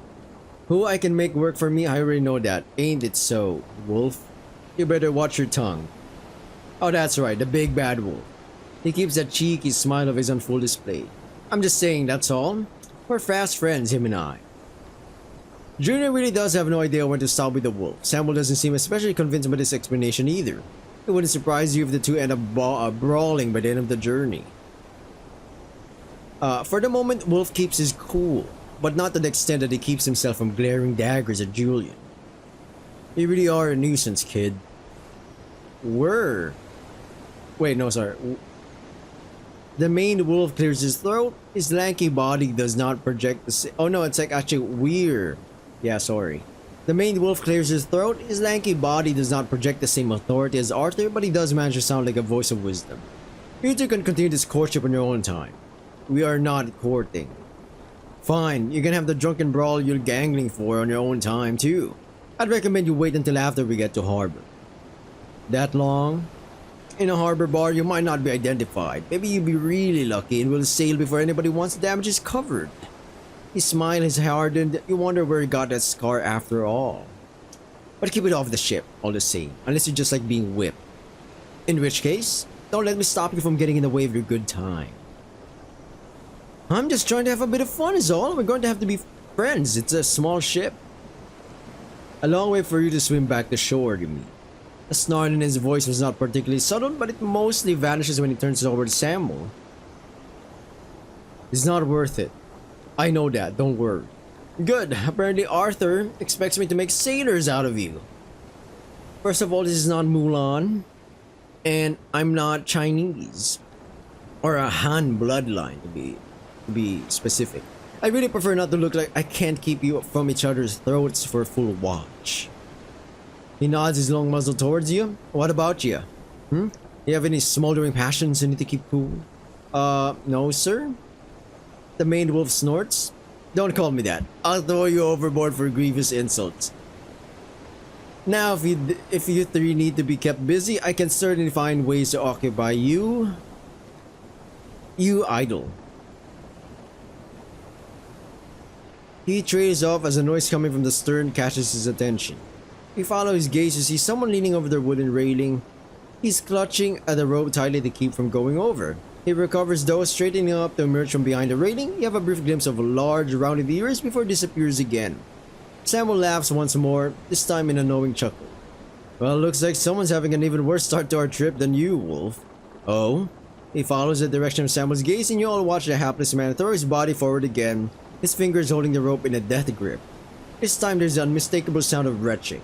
Who I can make work for me? I already know that. Ain't it so, wolf? You better watch your tongue. Oh, that's right, the big bad wolf. He keeps that cheeky smile of his on full display. I'm just saying, that's all. We're fast friends, him and I. Junior really does have no idea when to stop with the wolf. Samuel doesn't seem especially convinced by this explanation either. It wouldn't surprise you if the two end up brawling by the end of the journey. For the moment, Wolf keeps his cool, but not to the extent that he keeps himself from glaring daggers at Julian. You really are a nuisance, kid. Wait, no, sorry. The main wolf clears his throat. His lanky body does not project the oh no, it's like actually weird. Yeah, sorry. The main wolf clears his throat. His lanky body does not project the same authority as Arthur, but he does manage to sound like a voice of wisdom. You two can continue this courtship on your own time. We are not courting. Fine, you can have the drunken brawl you're gangling for on your own time too. I'd recommend you wait until after we get to harbor. That long? In a harbor bar, you might not be identified. Maybe you'll be really lucky and will sail before anybody wants the damage is covered. His smile is hardened. You wonder where he got that scar after all. But keep it off the ship, all the same, unless you just like being whipped. In which case, don't let me stop you from getting in the way of your good time. I'm just trying to have a bit of fun is all. We're going to have to be friends. It's a small ship. A long way for you to swim back to shore, you mean. The snarl in his voice was not particularly subtle, but it mostly vanishes when he turns over to Samuel. It's not worth it. I know that, don't worry. Good, apparently Arthur expects me to make sailors out of you. First of all, this is not Mulan, and I'm not Chinese. Or a Han bloodline, to be specific. I really prefer not to look like I can't keep you from each other's throats for a full watch. He nods his long muzzle towards you. What about you? You have any smoldering passions you need to keep cool? No, sir. The main wolf snorts. Don't call me that. I'll throw you overboard for grievous insults. Now, if you three need to be kept busy, I can certainly find ways to occupy you. You idle. He trails off as a noise coming from the stern catches his attention. You follow his gaze to see someone leaning over their wooden railing. He's clutching at the rope tightly to keep from going over. He recovers though, straightening up to emerge from behind the railing. You have a brief glimpse of large rounded ears before it disappears again. Samuel laughs once more, this time in a knowing chuckle. Well, looks like someone's having an even worse start to our trip than you, Wolf. Oh? He follows the direction of Samuel's gaze and you all watch the hapless man throw his body forward again, his fingers holding the rope in a death grip. This time there's an unmistakable sound of retching.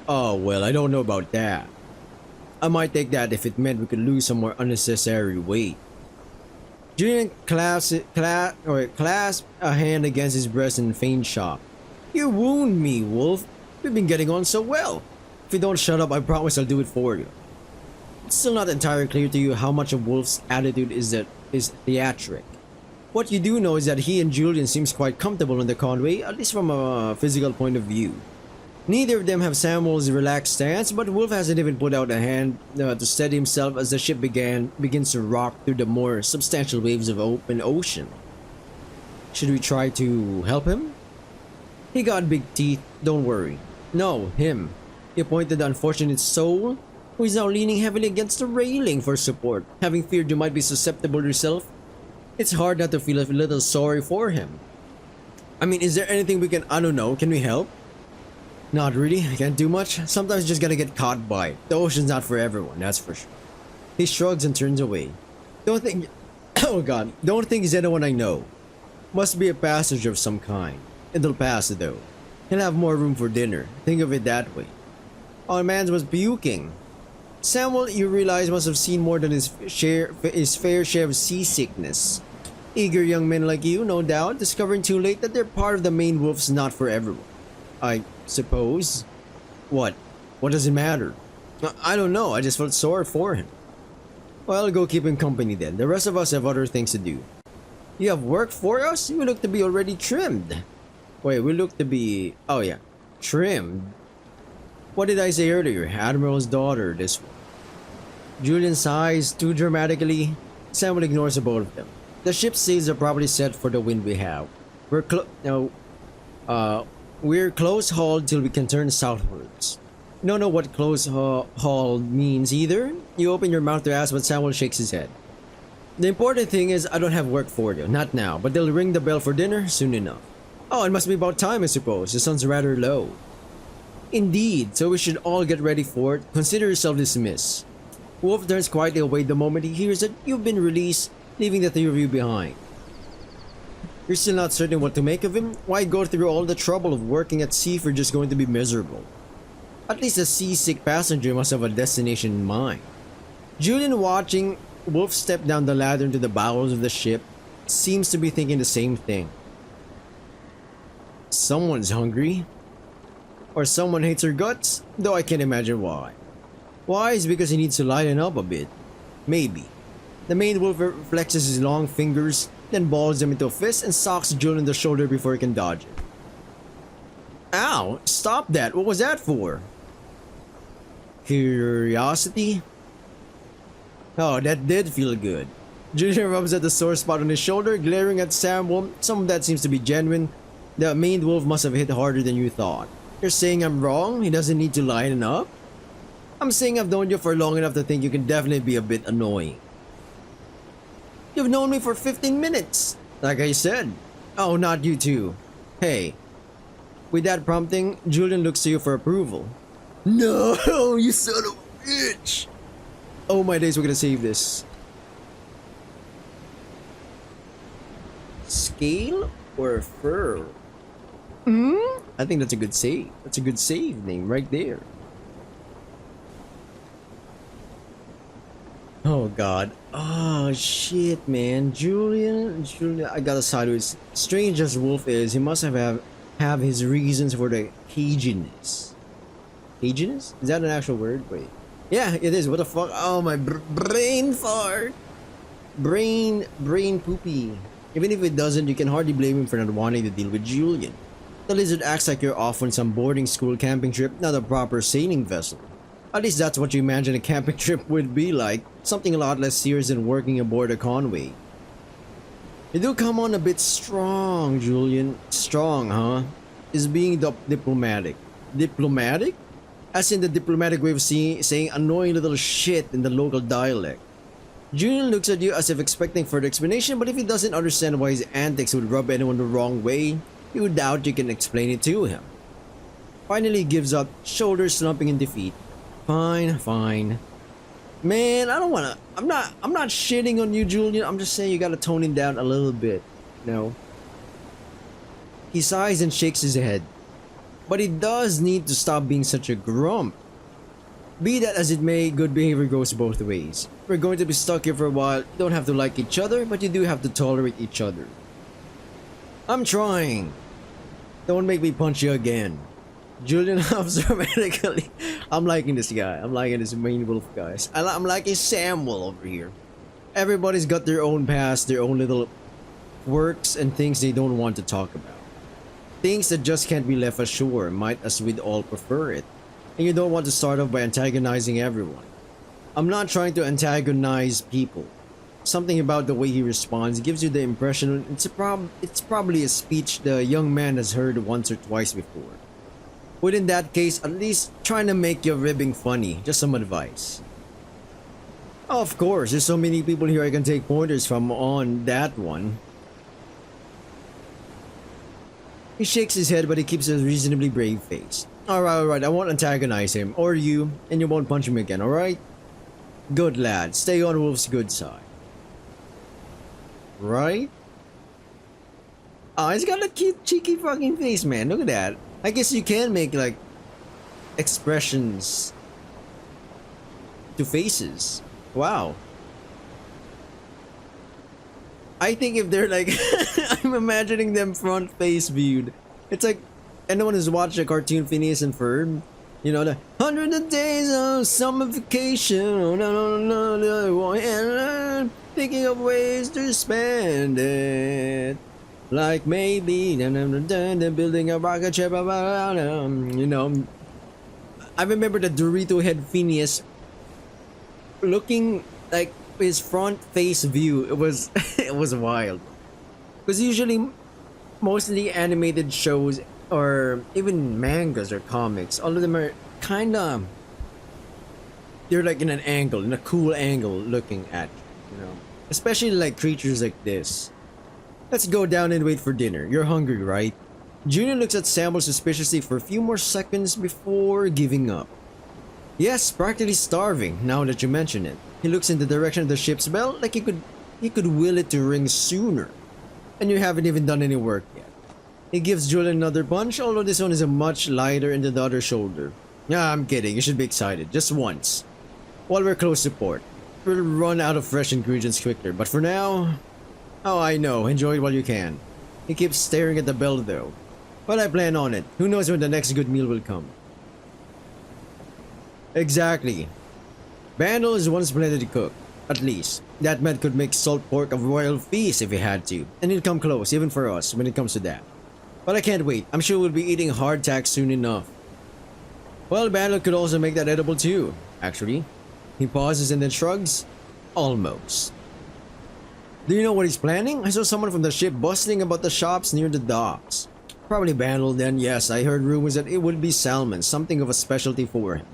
Oh, well, I don't know about that. I might take that if it meant we could lose some more unnecessary weight. Julian clasps a hand against his breast in faint shock. You wound me, Wolf. We've been getting on so well. If you don't shut up, I promise I'll do it for you. It's still not entirely clear to you how much of Wolf's attitude is theatric. What you do know is that he and Julian seems quite comfortable on the Conway, at least from a physical point of view. Neither of them have Samuel's relaxed stance, but Wolf hasn't even put out a hand to steady himself as the ship begins to rock through the more substantial waves of open ocean. Should we try to help him? He got big teeth, don't worry. No, him. He pointed the unfortunate soul, who is now leaning heavily against the railing for support, having feared you might be susceptible yourself. It's hard not to feel a little sorry for him. I mean, is there anything we can, I don't know, can we help? Not really, I can't do much. Sometimes you just gotta get caught by it. The ocean's not for everyone, that's for sure. He shrugs and turns away. Don't think, oh god, don't think he's anyone I know. Must be a passenger of some kind. It'll pass though. He'll have more room for dinner. Think of it that way. Our man was puking. Samuel, you realize, must have seen more than his fair share of seasickness. Eager young men like you, no doubt, discovering too late that they're part of the main wolf's not for everyone. I suppose. What? What does it matter? I don't know, I just felt sorry for him. Well, I'll go keep him company then. The rest of us have other things to do. You have work for us? You look to be already trimmed. Wait, we look to be... oh yeah, trimmed. What did I say earlier? Admiral's daughter, this one. Julian sighs too dramatically. Samuel ignores the both of them. The ship's sails are probably set for the wind we have. We're no, we're close hauled till we can turn southwards. You don't know what close hauled means either. You open your mouth to ask, but Samuel shakes his head. The important thing is I don't have work for you, not now, but they'll ring the bell for dinner soon enough. Oh, it must be about time, I suppose. The sun's rather low. Indeed, so we should all get ready for it. Consider yourself dismissed. Wolf turns quietly away the moment he hears that you've been released, leaving the three of you behind. You're still not certain what to make of him? Why go through all the trouble of working at sea if you're just going to be miserable? At least a seasick passenger must have a destination in mind. Julian, watching Wolf step down the ladder into the bowels of the ship, seems to be thinking the same thing. Someone's hungry. Or someone hates her guts, though I can't imagine why. Why is because he needs to lighten up a bit. Maybe. The main wolf flexes his long fingers, then balls them into a fist and socks Julian in the shoulder before he can dodge it. Ow! Stop that! What was that for? Curiosity? Oh, that did feel good. Julian rubs at the sore spot on his shoulder, glaring at Samuel. Some of that seems to be genuine. The main wolf must have hit harder than you thought. You're saying I'm wrong? He doesn't need to lighten up? I'm saying I've known you for long enough to think you can definitely be a bit annoying. You've known me for 15 minutes! Like I said. Oh, not you too. Hey. With that prompting, Julian looks to you for approval. No, you son of a bitch! Oh my days, we're gonna save this. Scale or fur? I think that's a good save. That's a good save name right there. Oh god. Oh shit, man. Julian, I gotta side with. Strange as Wolf is, he must have his reasons for the caginess. Caginess? Is that an actual word? Wait. Yeah, it is. What the fuck? Oh my brain fart. Brain poopy. Even if it doesn't, you can hardly blame him for not wanting to deal with Julian. The lizard acts like you're off on some boarding school camping trip, not a proper sailing vessel. At least that's what you imagine a camping trip would be like. Something a lot less serious than working aboard a Conway. You do come on a bit strong, Julian. Strong, huh? Is being diplomatic. Diplomatic? As in the diplomatic way of saying annoying little shit in the local dialect. Julian looks at you as if expecting further explanation, but if he doesn't understand why his antics would rub anyone the wrong way, he would doubt you can explain it to him. Finally, he gives up, shoulders slumping in defeat. Fine, fine. Man, I don't wanna. I'm not shitting on you, Julian. I'm just saying you gotta tone him down a little bit. No. He sighs and shakes his head. But he does need to stop being such a grump. Be that as it may, good behavior goes both ways. We're going to be stuck here for a while. You don't have to like each other, but you do have to tolerate each other. I'm trying. Don't make me punch you again. Julian laughs dramatically. I'm liking this guy. I'm liking this main wolf guys. I'm liking Samuel over here. Everybody's got their own past, their own little quirks and things they don't want to talk about. Things that just can't be left ashore, might as we'd all prefer it. And you don't want to start off by antagonizing everyone. I'm not trying to antagonize people. Something about the way he responds gives you the impression it's probably a speech the young man has heard once or twice before. But in that case, at least trying to make your ribbing funny. Just some advice. Of course, there's so many people here I can take pointers from on that one. He shakes his head, but he keeps a reasonably brave face. Alright, I won't antagonize him, or you, and you won't punch him again, alright? Good lad, stay on Wolf's good side. Right? Oh, he's got a cute, cheeky fucking face, man. Look at that. I guess you can make, like, expressions to faces. Wow. I think if they're like, I'm imagining them front face viewed. It's like, anyone who's watched a cartoon Phineas and Ferb, you know, the 100 days of summer vacation, thinking of ways to spend it. Like maybe, building a rocket ship, you know. I remember the Dorito head Phineas looking like his front face view, it was it was wild. Because usually, mostly animated shows or even mangas or comics, all of them are kind of, they're like in an angle, in a cool angle, looking at you, you know. Especially like creatures like this. Let's go down and wait for dinner. You're hungry, right? Junior looks at Samuel suspiciously for a few more seconds before giving up. Yes, practically starving, now that you mention it. He looks in the direction of the ship's bell like he could will it to ring sooner. And you haven't even done any work yet. He gives Julian another punch, although this one is a much lighter into the other shoulder. Nah, I'm kidding, you should be excited, just once. While we're close to port, we'll run out of fresh ingredients quicker, but for now... Oh, I know, enjoy it while you can. He keeps staring at the bell though. But I plan on it, who knows when the next good meal will come. Exactly. Bandel is one splendid cook, at least. That man could make salt pork a royal feast if he had to, and he'll come close, even for us, when it comes to that. But I can't wait, I'm sure we'll be eating hardtack soon enough. Well, Bandel could also make that edible too, actually. He pauses and then shrugs. Almost. Do you know what he's planning? I saw someone from the ship bustling about the shops near the docks. Probably Bandel then, yes, I heard rumors that it would be salmon, something of a specialty for him.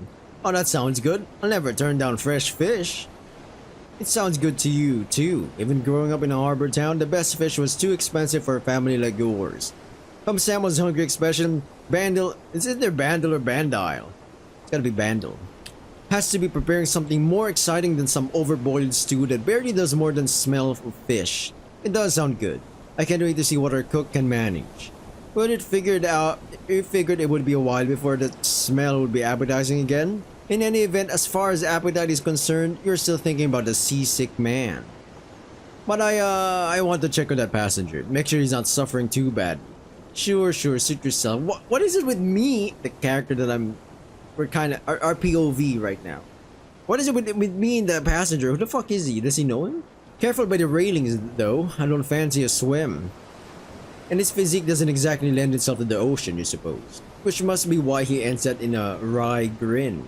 Oh, that sounds good. I'll never turn down fresh fish. It sounds good to you, too. Even growing up in a harbor town, the best fish was too expensive for a family like yours. From Samuel's hungry expression, Bandel, is it either Bandel or Bandile? It's gotta be Bandel. Has to be preparing something more exciting than some overboiled stew that barely does more than smell of fish. It does sound good. I can't wait to see what our cook can manage. But it figured it would be a while before the smell would be appetizing again. In any event, as far as appetite is concerned, you're still thinking about the seasick man. But I want to check on that passenger. Make sure he's not suffering too bad. Sure, suit yourself. What is it with me, the character that we're kind of, our POV right now? What is it with me and the passenger? Who the fuck is he? Does he know him? Careful by the railings, though. I don't fancy a swim. And his physique doesn't exactly lend itself to the ocean, you suppose. Which must be why he ends that in a wry grin.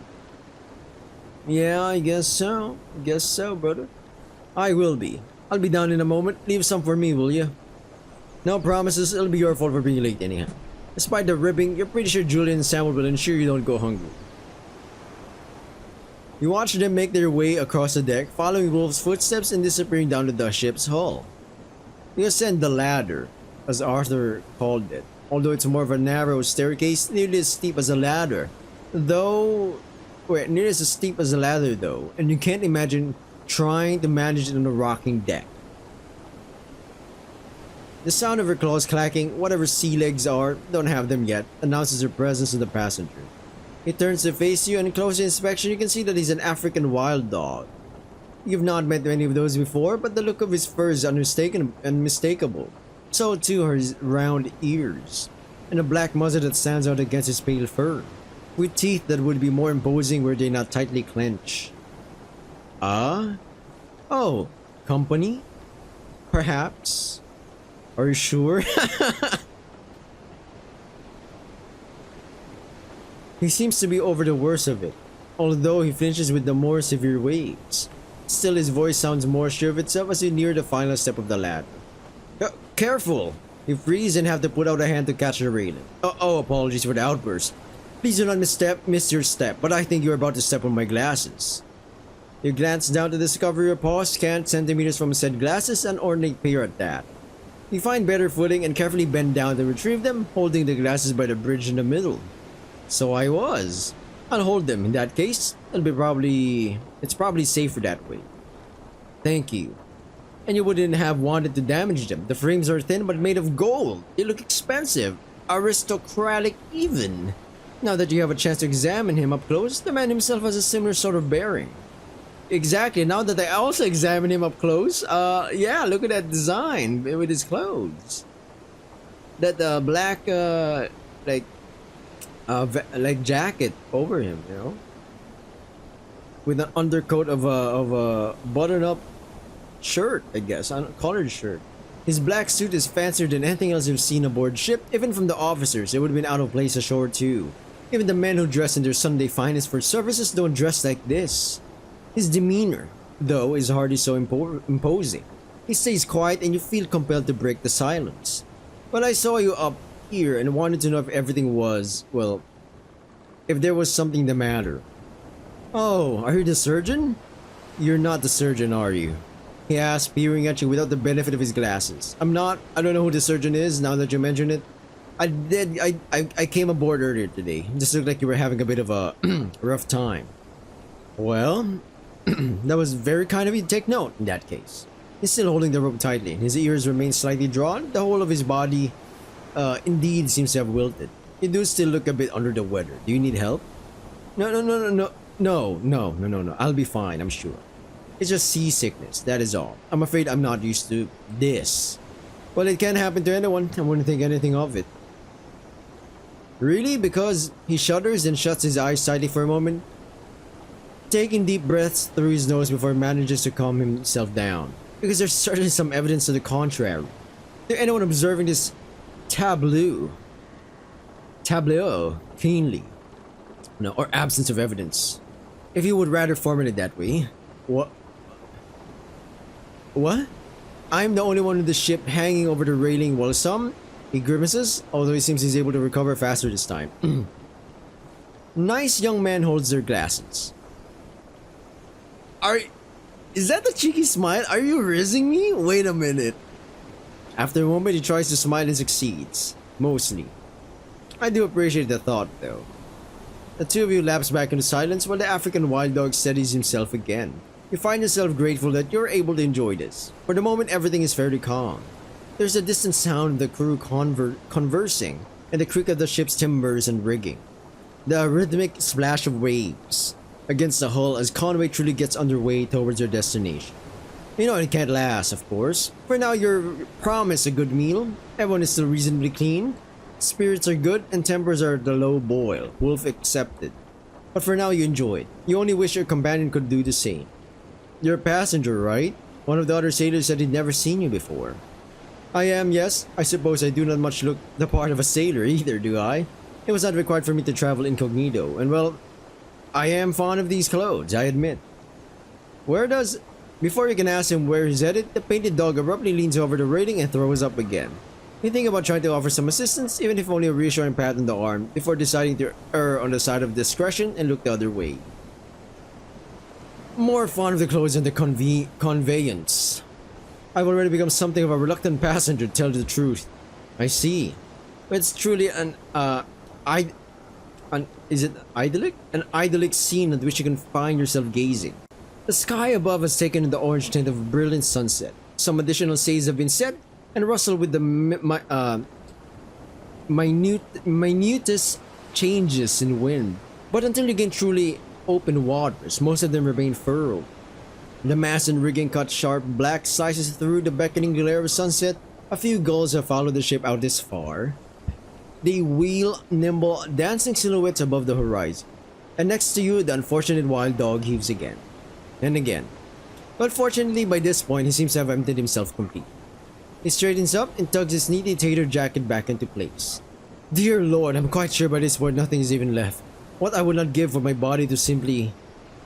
Yeah, I guess so. Guess so, brother. I will be. I'll be down in a moment. Leave some for me, will you? No promises, it'll be your fault for being late anyhow. Despite the ribbing, you're pretty sure Julian and Samuel will ensure you don't go hungry. You watch them make their way across the deck, following Wolf's footsteps and disappearing down to the ship's hull. You ascend the ladder, as Arthur called it, although it's more of a narrow staircase, nearly as steep as a ladder. Nearly as steep as a ladder though, and you can't imagine trying to manage it on a rocking deck. The sound of her claws clacking, whatever sea legs are, don't have them yet, announces her presence to the passenger. He turns to face you, and in closer inspection you can see that he's an African wild dog. You've not met any of those before, but the look of his fur is unmistakable. So too are his round ears, and a black muzzle that stands out against his pale fur, with teeth that would be more imposing were they not tightly clenched. Ah? Oh, company? Perhaps? Are you sure? He seems to be over the worst of it, although he finishes with the more severe waves. Still, his voice sounds more sure of itself as you near the final step of the ladder. Careful! You freeze and have to put out a hand to catch the railing. Oh, apologies for the outburst. Please do not miss your step, but I think you're about to step on my glasses. You glance down to discover your paw scant centimeters from said glasses, an ornate pair at that. You find better footing and carefully bend down to retrieve them, holding the glasses by the bridge in the middle. So I was. I'll hold them. In that case, it's probably safer that way. Thank you. And you wouldn't have wanted to damage them. The frames are thin but made of gold. They look expensive. Aristocratic even. Now that you have a chance to examine him up close, the man himself has a similar sort of bearing. Exactly, now that I also examine him up close, yeah, look at that design with his clothes. That black, like jacket over him, you know? With an undercoat of a button-up shirt, I guess, a collared shirt. His black suit is fancier than anything else you've seen aboard ship. Even from the officers, it would have been out of place ashore too. Even the men who dress in their Sunday finest for services don't dress like this. His demeanor, though, is hardly so imposing. He stays quiet and you feel compelled to break the silence. But I saw you up here and wanted to know if everything was, well, if there was something the matter. Oh, are you the surgeon? You're not the surgeon, are you? He asked, peering at you without the benefit of his glasses. I'm not. I don't know who the surgeon is now that you mention it. I came aboard earlier today. It just looked like you were having a bit of a rough time. Well, that was very kind of you to take note in that case. He's still holding the rope tightly. His ears remain slightly drawn. The whole of his body, indeed seems to have wilted. You do still look a bit under the weather. Do you need help? No. I'll be fine, I'm sure. It's just seasickness, that is all. I'm afraid I'm not used to this. Well, it can happen to anyone. I wouldn't think anything of it. Really? Because he shudders and shuts his eyes slightly for a moment, taking deep breaths through his nose before he manages to calm himself down. Because there's certainly some evidence to the contrary. Is there anyone observing this tableau keenly? No, or absence of evidence. If you would rather formulate it that way. What? I'm the only one in the ship hanging over the railing while some, he grimaces, although he seems he's able to recover faster this time. Nice young man holds their glasses. Is that the cheeky smile? Are you rizzing me? Wait a minute. After a moment, he tries to smile and succeeds. Mostly. I do appreciate the thought, though. The two of you lapse back into silence while the African wild dog steadies himself again. You find yourself grateful that you're able to enjoy this. For the moment, everything is fairly calm. There's a distant sound of the crew conversing and the creak of the ship's timbers and rigging. The rhythmic splash of waves against the hull as Conway truly gets underway towards their destination. You know it can't last, of course. For now, you're promised a good meal. Everyone is still reasonably clean. Spirits are good and tempers are at the low boil, wolf accepted. But for now, you enjoy it. You only wish your companion could do the same. You're a passenger, right? One of the other sailors said he'd never seen you before. I am, yes. I suppose I do not much look the part of a sailor either, do I? It was not required for me to travel incognito, and well, I am fond of these clothes, I admit. Before you can ask him where he's headed, the painted dog abruptly leans over the railing and throws up again. You think about trying to offer some assistance, even if only a reassuring pat on the arm, before deciding to err on the side of discretion and look the other way. More fond of the clothes than the conveyance. I've already become something of a reluctant passenger, to tell the truth. I see. It's truly is it idyllic? An idyllic scene at which you can find yourself gazing. The sky above has taken in the orange tint of a brilliant sunset. Some additional sails have been set and rustle with the minutest changes in wind. But until you gain truly open waters, most of them remain furrowed. The mast and rigging cut sharp black slices through the beckoning glare of sunset. A few gulls have followed the ship out this far. They wheel nimble, dancing silhouettes above the horizon. And next to you, the unfortunate wild dog heaves again. And again. But fortunately, by this point, he seems to have emptied himself completely. He straightens up and tugs his neatly tailored jacket back into place. Dear Lord, I'm quite sure by this point nothing is even left. What I would not give for my body to simply...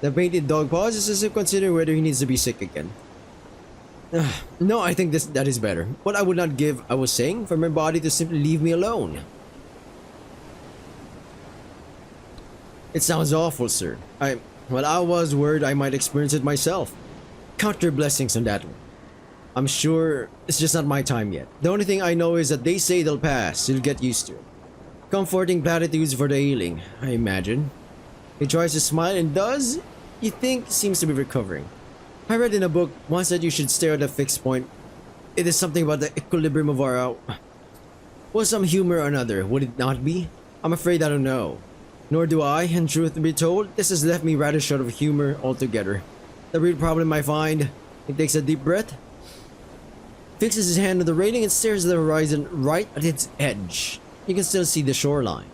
The painted dog pauses as if considering whether he needs to be sick again. No, I think that is better. What I would not give, I was saying, for my body to simply leave me alone. It sounds awful, sir. I was worried I might experience it myself. Count your blessings on that one. I'm sure it's just not my time yet. The only thing I know is that they say they'll pass. You'll get used to it. Comforting platitudes for the ailing, I imagine. He tries to smile and does, you think, seems to be recovering. I read in a book once that you should stare at a fixed point. It is something about the equilibrium of our... Well, some humor or another, would it not be? I'm afraid I don't know. Nor do I, and truth to be told, this has left me rather short of humor altogether. The real problem I find... He takes a deep breath, fixes his hand on the railing and stares at the horizon right at its edge. You can still see the shoreline.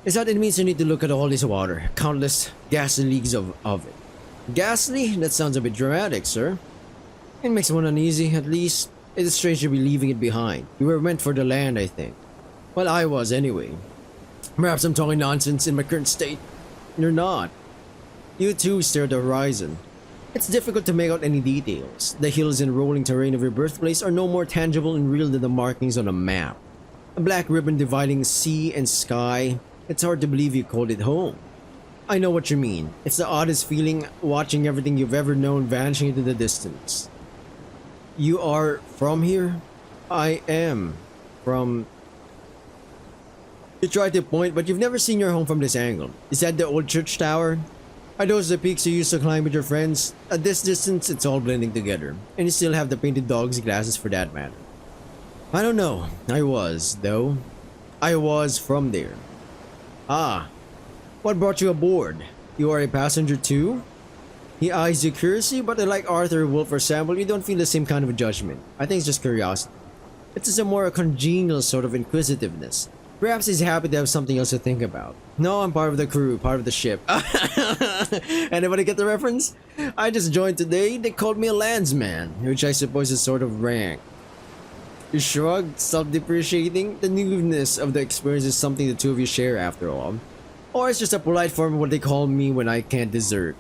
Is that it means you need to look at all this water, countless ghastly leagues of it. Ghastly? That sounds a bit dramatic, sir. It makes one uneasy, at least. It is strange to be leaving it behind. You were meant for the land, I think. Well, I was anyway. Perhaps I'm talking nonsense in my current state. You're not. You too stare at the horizon. It's difficult to make out any details. The hills and rolling terrain of your birthplace are no more tangible and real than the markings on a map. A black ribbon dividing sea and sky. It's hard to believe you called it home. I know what you mean. It's the oddest feeling watching everything you've ever known vanishing into the distance. You are from here? I am from... You tried to point, but you've never seen your home from this angle. Is that the old church tower? Are those the peaks you used to climb with your friends? At this distance, it's all blending together. And you still have the painted dog's glasses for that matter. I don't know. I was, though. I was from there. Ah. What brought you aboard? You are a passenger too? He eyes you curiously, but like Arthur, Wolf, or Samuel, you don't feel the same kind of judgment. I think it's just curiosity. It's just a more congenial sort of inquisitiveness. Perhaps he's happy to have something else to think about. No, I'm part of the crew, part of the ship. Anybody get the reference? I just joined today. They called me a landsman, which I suppose is sort of rank. You shrugged, self-depreciating. The newness of the experience is something the two of you share after all. Or it's just a polite form of what they call me when I can't desert.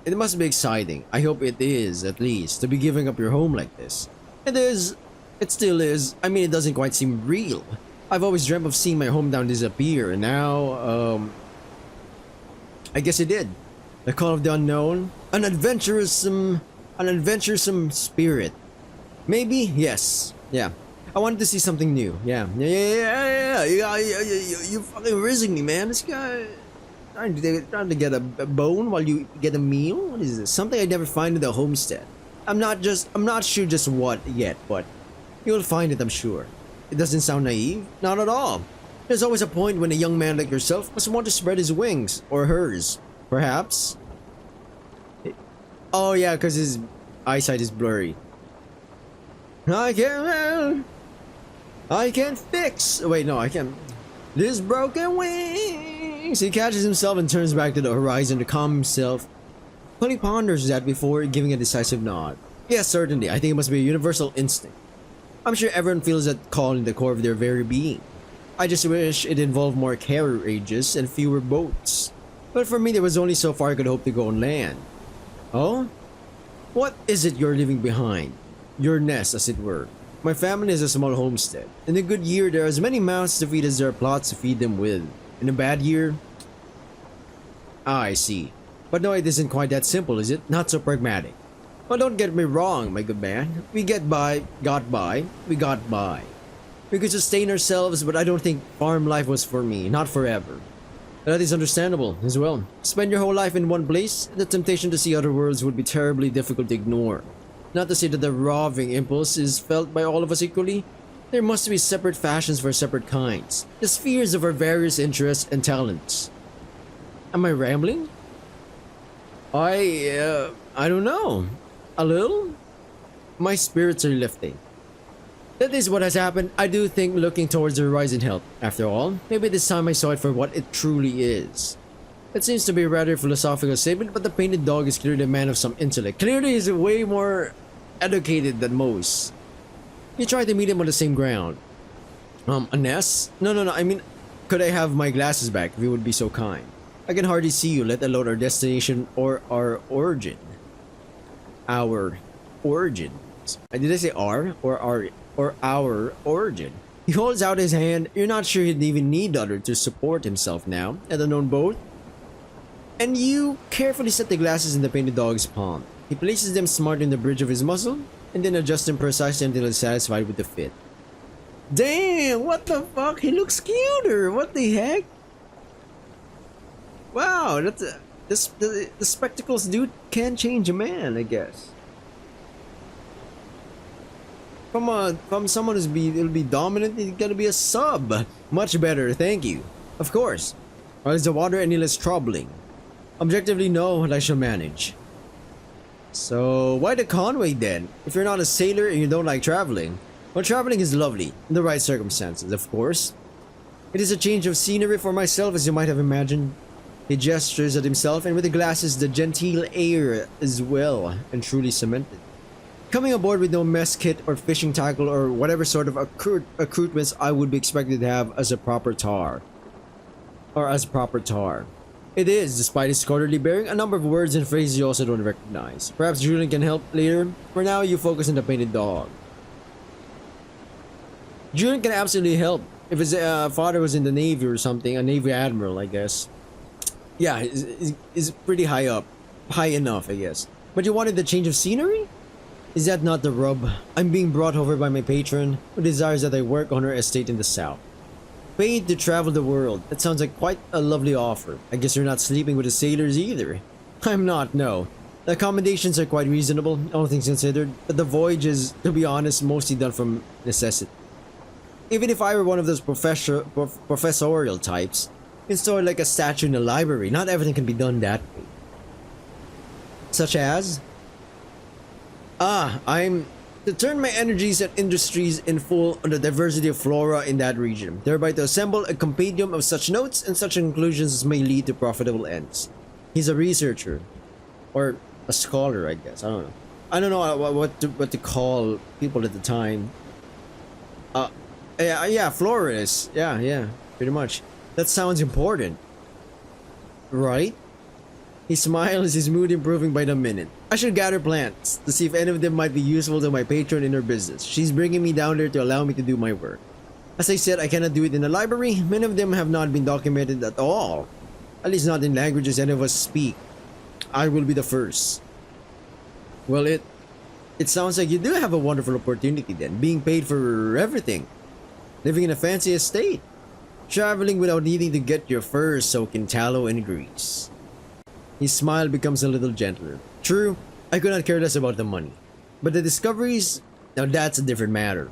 It must be exciting. I hope it is, at least, to be giving up your home like this. It is. It still is. I mean, it doesn't quite seem real. I've always dreamt of seeing my hometown disappear, and now, I guess it did. The call of the unknown. An adventuresome spirit. Maybe? Yes. Yeah. I wanted to see something new. Yeah. You fucking rizzing me, man. This guy trying to get a bone while you get a meal? What is this? Something I never find in the homestead. I'm not sure just what yet, but you'll find it, I'm sure. It doesn't sound naive. Not at all. There's always a point when a young man like yourself must want to spread his wings. Or hers. Perhaps. Oh yeah, because his eyesight is blurry. I can't fix. Wait, no, I can't. This broken wings. He catches himself and turns back to the horizon to calm himself. But he ponders that before giving a decisive nod. Yes, certainly. I think it must be a universal instinct. I'm sure everyone feels that call in the core of their very being. I just wish it involved more carriages and fewer boats. But for me, there was only so far I could hope to go on land. Oh? What is it you're leaving behind? Your nest, as it were. My family is a small homestead. In a good year, there are as many mouths to feed as there are plots to feed them with. In a bad year... I see. But no, it isn't quite that simple, is it? Not so pragmatic. Well, don't get me wrong, my good man. We got by. We could sustain ourselves, but I don't think farm life was for me. Not forever. That is understandable, as well. Spend your whole life in one place, the temptation to see other worlds would be terribly difficult to ignore. Not to say that the roving impulse is felt by all of us equally. There must be separate fashions for separate kinds. The spheres of our various interests and talents. Am I rambling? I don't know. A little? My spirits are lifting. That is what has happened. I do think looking towards the horizon helped. After all, maybe this time I saw it for what it truly is. It seems to be a rather philosophical statement, but the painted dog is clearly a man of some intellect. Clearly he's way more educated than most. You try to meet him on the same ground. A nest? No. I mean, could I have my glasses back if you would be so kind? I can hardly see you, let alone our destination or our origin. Our origin. Did I say our or our origin? He holds out his hand. You're not sure he'd even need the other to support himself now, let alone both. And you carefully set the glasses in the painted dog's palm. He places them smart in the bridge of his muzzle, and then adjusts them precisely until he's satisfied with the fit. Damn, what the fuck? He looks cuter. What the heck? Wow, that's the spectacles dude can change a man, I guess. From someone who's it'll be dominant, it's gonna be a sub. Much better, thank you. Of course. Or is the water any less troubling? Objectively, no, and I shall manage. So, why the Conway then? If you're not a sailor and you don't like traveling. Well, traveling is lovely, in the right circumstances, of course. It is a change of scenery for myself, as you might have imagined. He gestures at himself, and with the glasses, the genteel air is well and truly cemented. Coming aboard with no mess kit or fishing tackle or whatever sort of accoutrements I would be expected to have as a proper tar. It is, despite its scholarly bearing, a number of words and phrases you also don't recognize. Perhaps Julian can help later. For now, you focus on the painted dog. Julian can absolutely help. If his father was in the Navy or something, a Navy admiral, I guess. Yeah, is pretty high up. High enough, I guess. But you wanted the change of scenery? Is that not the rub? I'm being brought over by my patron, who desires that I work on her estate in the south. Paid to travel the world. That sounds like quite a lovely offer. I guess you're not sleeping with the sailors either. I'm not, no. The accommodations are quite reasonable, all things considered, but the voyage is, to be honest, mostly done from necessity. Even if I were one of those professorial types, it's sort of like a statue in a library. Not everything can be done that way. Such as? I'm to turn my energies and industries in full on the diversity of flora in that region, thereby to assemble a compendium of such notes and such conclusions as may lead to profitable ends. He's a researcher. Or a scholar, I guess. I don't know what to call people at the time. Yeah, florist. Yeah, pretty much. That sounds important. Right? He smiles, his mood improving by the minute. I should gather plants to see if any of them might be useful to my patron in her business. She's bringing me down there to allow me to do my work. As I said, I cannot do it in the library. Many of them have not been documented at all. At least not in languages any of us speak. I will be the first. Well, it sounds like you do have a wonderful opportunity then, being paid for everything. Living in a fancy estate. Traveling without needing to get your fur soaked in tallow and grease. His smile becomes a little gentler. True, I could not care less about the money. But the discoveries, now that's a different matter.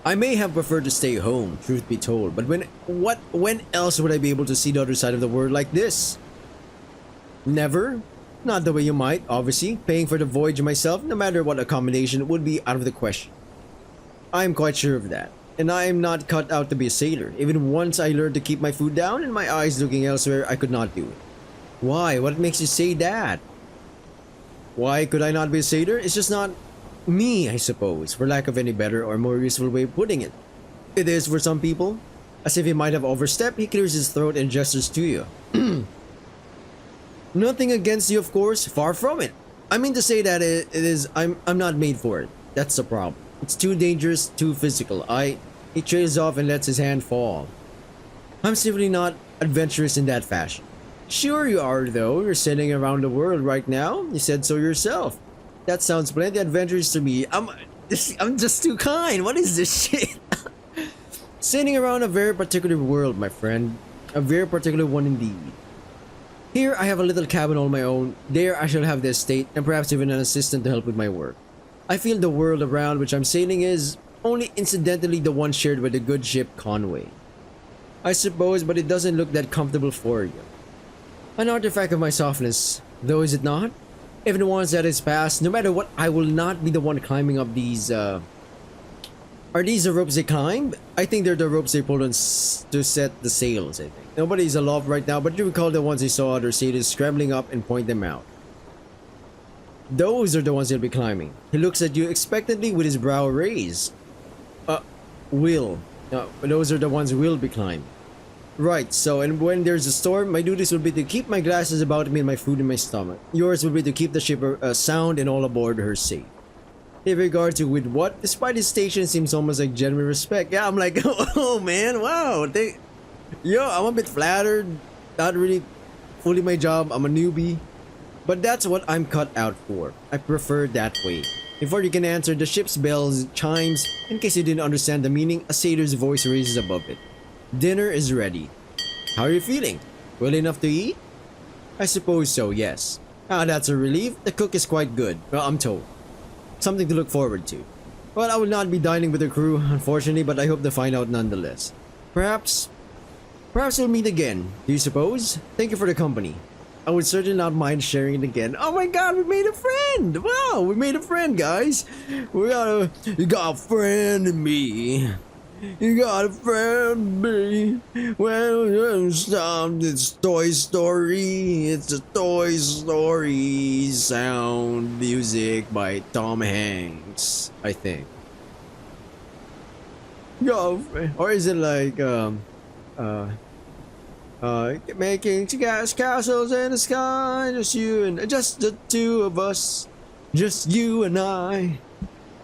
I may have preferred to stay home, truth be told, but when else would I be able to see the other side of the world like this? Never? Not the way you might, obviously. Paying for the voyage myself, no matter what accommodation, would be out of the question. I am quite sure of that. And I am not cut out to be a sailor. Even once I learned to keep my food down and my eyes looking elsewhere, I could not do it. Why? What makes you say that? Why could I not be a sailor? It's just not me, I suppose, for lack of any better or more useful way of putting it. It is for some people. As if he might have overstepped, he clears his throat and gestures to you. Nothing against you, of course, far from it. I mean to say that I'm not made for it. That's the problem. It's too dangerous, too physical. He trails off and lets his hand fall. I'm simply not adventurous in that fashion. Sure you are, though. You're sailing around the world right now. You said so yourself. That sounds plenty adventurous to me. I'm just too kind. What is this shit? Sailing around a very particular world, my friend. A very particular one indeed. Here I have a little cabin all my own. There I shall have the estate and perhaps even an assistant to help with my work. I feel the world around which I'm sailing is only incidentally the one shared with the good ship Conway. I suppose, but it doesn't look that comfortable for you. An artifact of my softness, though, is it not? Even once that is past, no matter what, I will not be the one climbing up these, Are these the ropes they climb? I think they're the ropes they pulled on to set the sails, I think. Nobody's aloft right now, but you recall the ones I saw other sailors scrambling up and point them out. Those are the ones he'll be climbing. He looks at you expectantly with his brow raised. Those are the ones we'll be climbing. Right, so, and when there's a storm, my duties will be to keep my glasses about me and my food in my stomach. Yours will be to keep the ship sound and all aboard her safe. In regard to with what, despite his station seems almost like genuine respect. Yeah, I'm like, oh man, wow. I'm a bit flattered. Not really fully my job. I'm a newbie. But that's what I'm cut out for. I prefer that way. Before you can answer, the ship's bells chimes. In case you didn't understand the meaning, a sailor's voice raises above it. Dinner is ready. How are you feeling? Well enough to eat? I suppose so, yes. That's a relief. The cook is quite good. Well, I'm told. Something to look forward to. Well, I will not be dining with the crew, unfortunately, but I hope to find out nonetheless. Perhaps we'll meet again. Do you suppose? Thank you for the company. I would certainly not mind sharing it again. Oh my god, we made a friend! Wow, we made a friend, guys! You got a friend in me. You got a friend in me. Well, it's Toy Story. It's a Toy Story sound music by Tom Hanks, I think. Or is it like, Making gas castles in the sky, just the two of us, just you and I.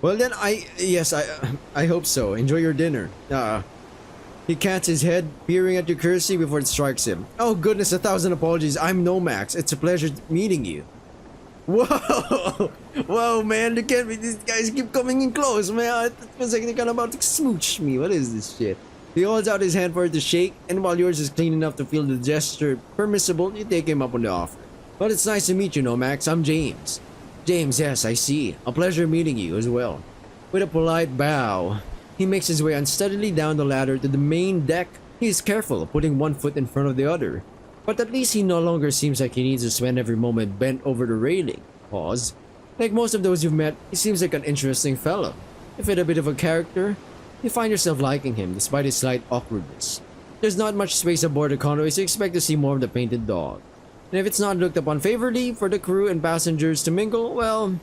Well then, yes, I hope so. Enjoy your dinner. He cats his head, peering at you curiously before it strikes him. Oh goodness, 1,000 apologies. I'm Nomax. It's a pleasure meeting you. Whoa! Whoa, man, look at me. These guys keep coming in close, man. It feels like they're kind of about to smooch me. What is this shit? He holds out his hand for it to shake, and while yours is clean enough to feel the gesture permissible, you take him up on the offer. But it's nice to meet you, Nomax. I'm James. James, yes, I see. A pleasure meeting you as well. With a polite bow, he makes his way unsteadily down the ladder to the main deck. He is careful, putting one foot in front of the other. But at least he no longer seems like he needs to spend every moment bent over the railing. Pause. Like most of those you've met, he seems like an interesting fellow. If it a bit of a character, you find yourself liking him despite his slight awkwardness. There's not much space aboard the Conway, so you expect to see more of the painted dog. And if it's not looked upon favorably for the crew and passengers to mingle, well,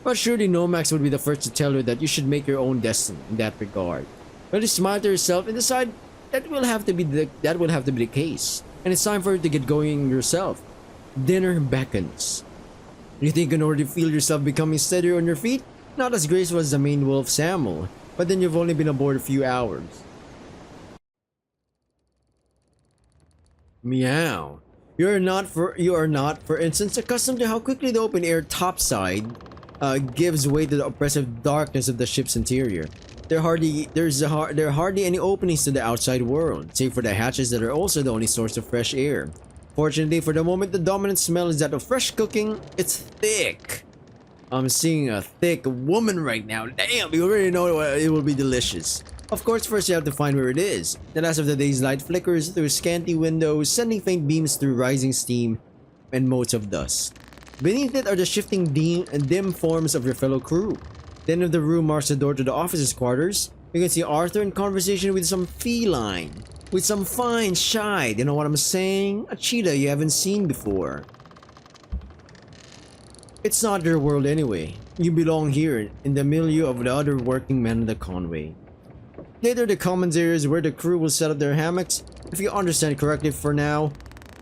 but surely Nomax would be the first to tell you that you should make your own destiny in that regard. But you smile to yourself and decide that will have to be the case. And it's time for you to get going yourself. Dinner beckons. You think you can already feel yourself becoming steadier on your feet? Not as graceful as the main wolf Samuel, but then you've only been aboard a few hours. Meow. You are not, for instance, accustomed to how quickly the open-air topside gives way to the oppressive darkness of the ship's interior. There are hardly any openings to the outside world, save for the hatches that are also the only source of fresh air. Fortunately, for the moment, the dominant smell is that of fresh cooking. It's thick. I'm seeing a thick woman right now. Damn, you already know it will be delicious. Of course, first you have to find where it is. The last of the day's light flickers through scanty windows, sending faint beams through rising steam and motes of dust. Beneath it are the shifting dim forms of your fellow crew. The end of the room marks the door to the officers' quarters. You can see Arthur in conversation with some feline. With some fine shide, you know what I'm saying? A cheetah you haven't seen before. It's not your world anyway. You belong here, in the milieu of the other working men of the Conway. Later, the commons area is where the crew will set up their hammocks. If you understand correctly, for now,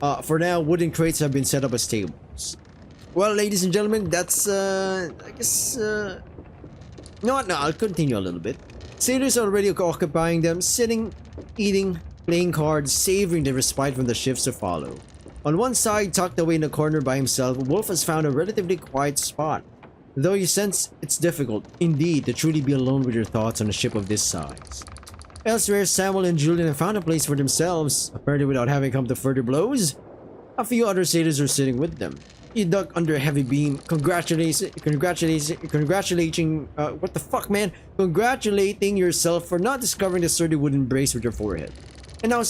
wooden crates have been set up as tables. Well, ladies and gentlemen, that's, I guess, No, I'll continue a little bit. Sailors are already occupying them, sitting, eating, playing cards, savoring the respite from the shifts to follow. On one side, tucked away in a corner by himself, Wolf has found a relatively quiet spot. Though you sense it's difficult, indeed, to truly be alone with your thoughts on a ship of this size. Elsewhere, Samuel and Julian have found a place for themselves, apparently without having come to further blows. A few other sailors are sitting with them. You duck under a heavy beam, congratulating yourself for not discovering the sturdy wooden brace with your forehead. And now,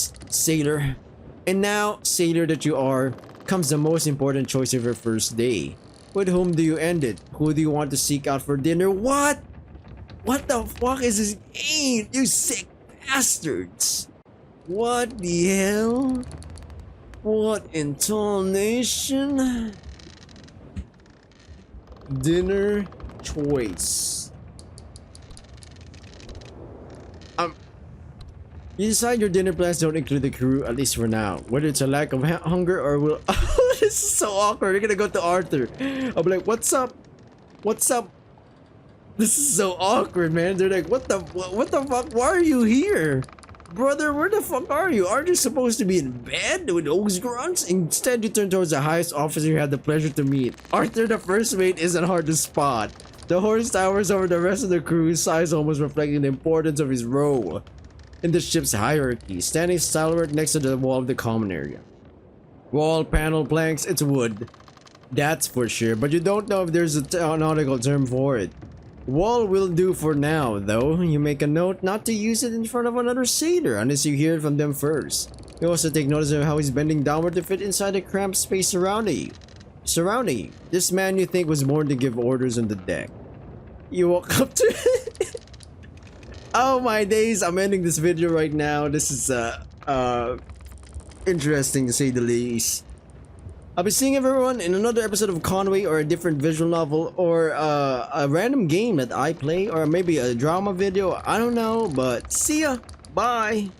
sailor that you are, comes the most important choice of your first day. With whom do you end it? Who do you want to seek out for dinner? What? What the fuck is this game? You sick bastards! What the hell? What intonation? Dinner choice. You decide your dinner plans don't include the crew, at least for now. Whether it's a lack of hunger or will. Oh, this is so awkward. You're gonna go to Arthur. I'll be like, what's up? What's up? This is so awkward, man. They're like, what the fuck? Why are you here? Brother, where the fuck are you? Aren't you supposed to be in bed with those grunts? Instead, you turn towards the highest officer you had the pleasure to meet. Arthur, the first mate, isn't hard to spot. The horse towers over the rest of the crew, his size almost reflecting the importance of his role in the ship's hierarchy, standing stalwart next to the wall of the common area. Wall, panel, planks, it's wood. That's for sure, but you don't know if there's a nautical term for it. Wall will do for now, though. You make a note not to use it in front of another sailor unless you hear it from them first. You also take notice of how he's bending downward to fit inside the cramped space surrounding you. This man you think was born to give orders on the deck. You walk up to Oh my days, I'm ending this video right now. This is interesting to say the least. I'll be seeing everyone in another episode of Conway, or a different visual novel, or a random game that I play, or maybe a drama video. I don't know, but see ya. Bye.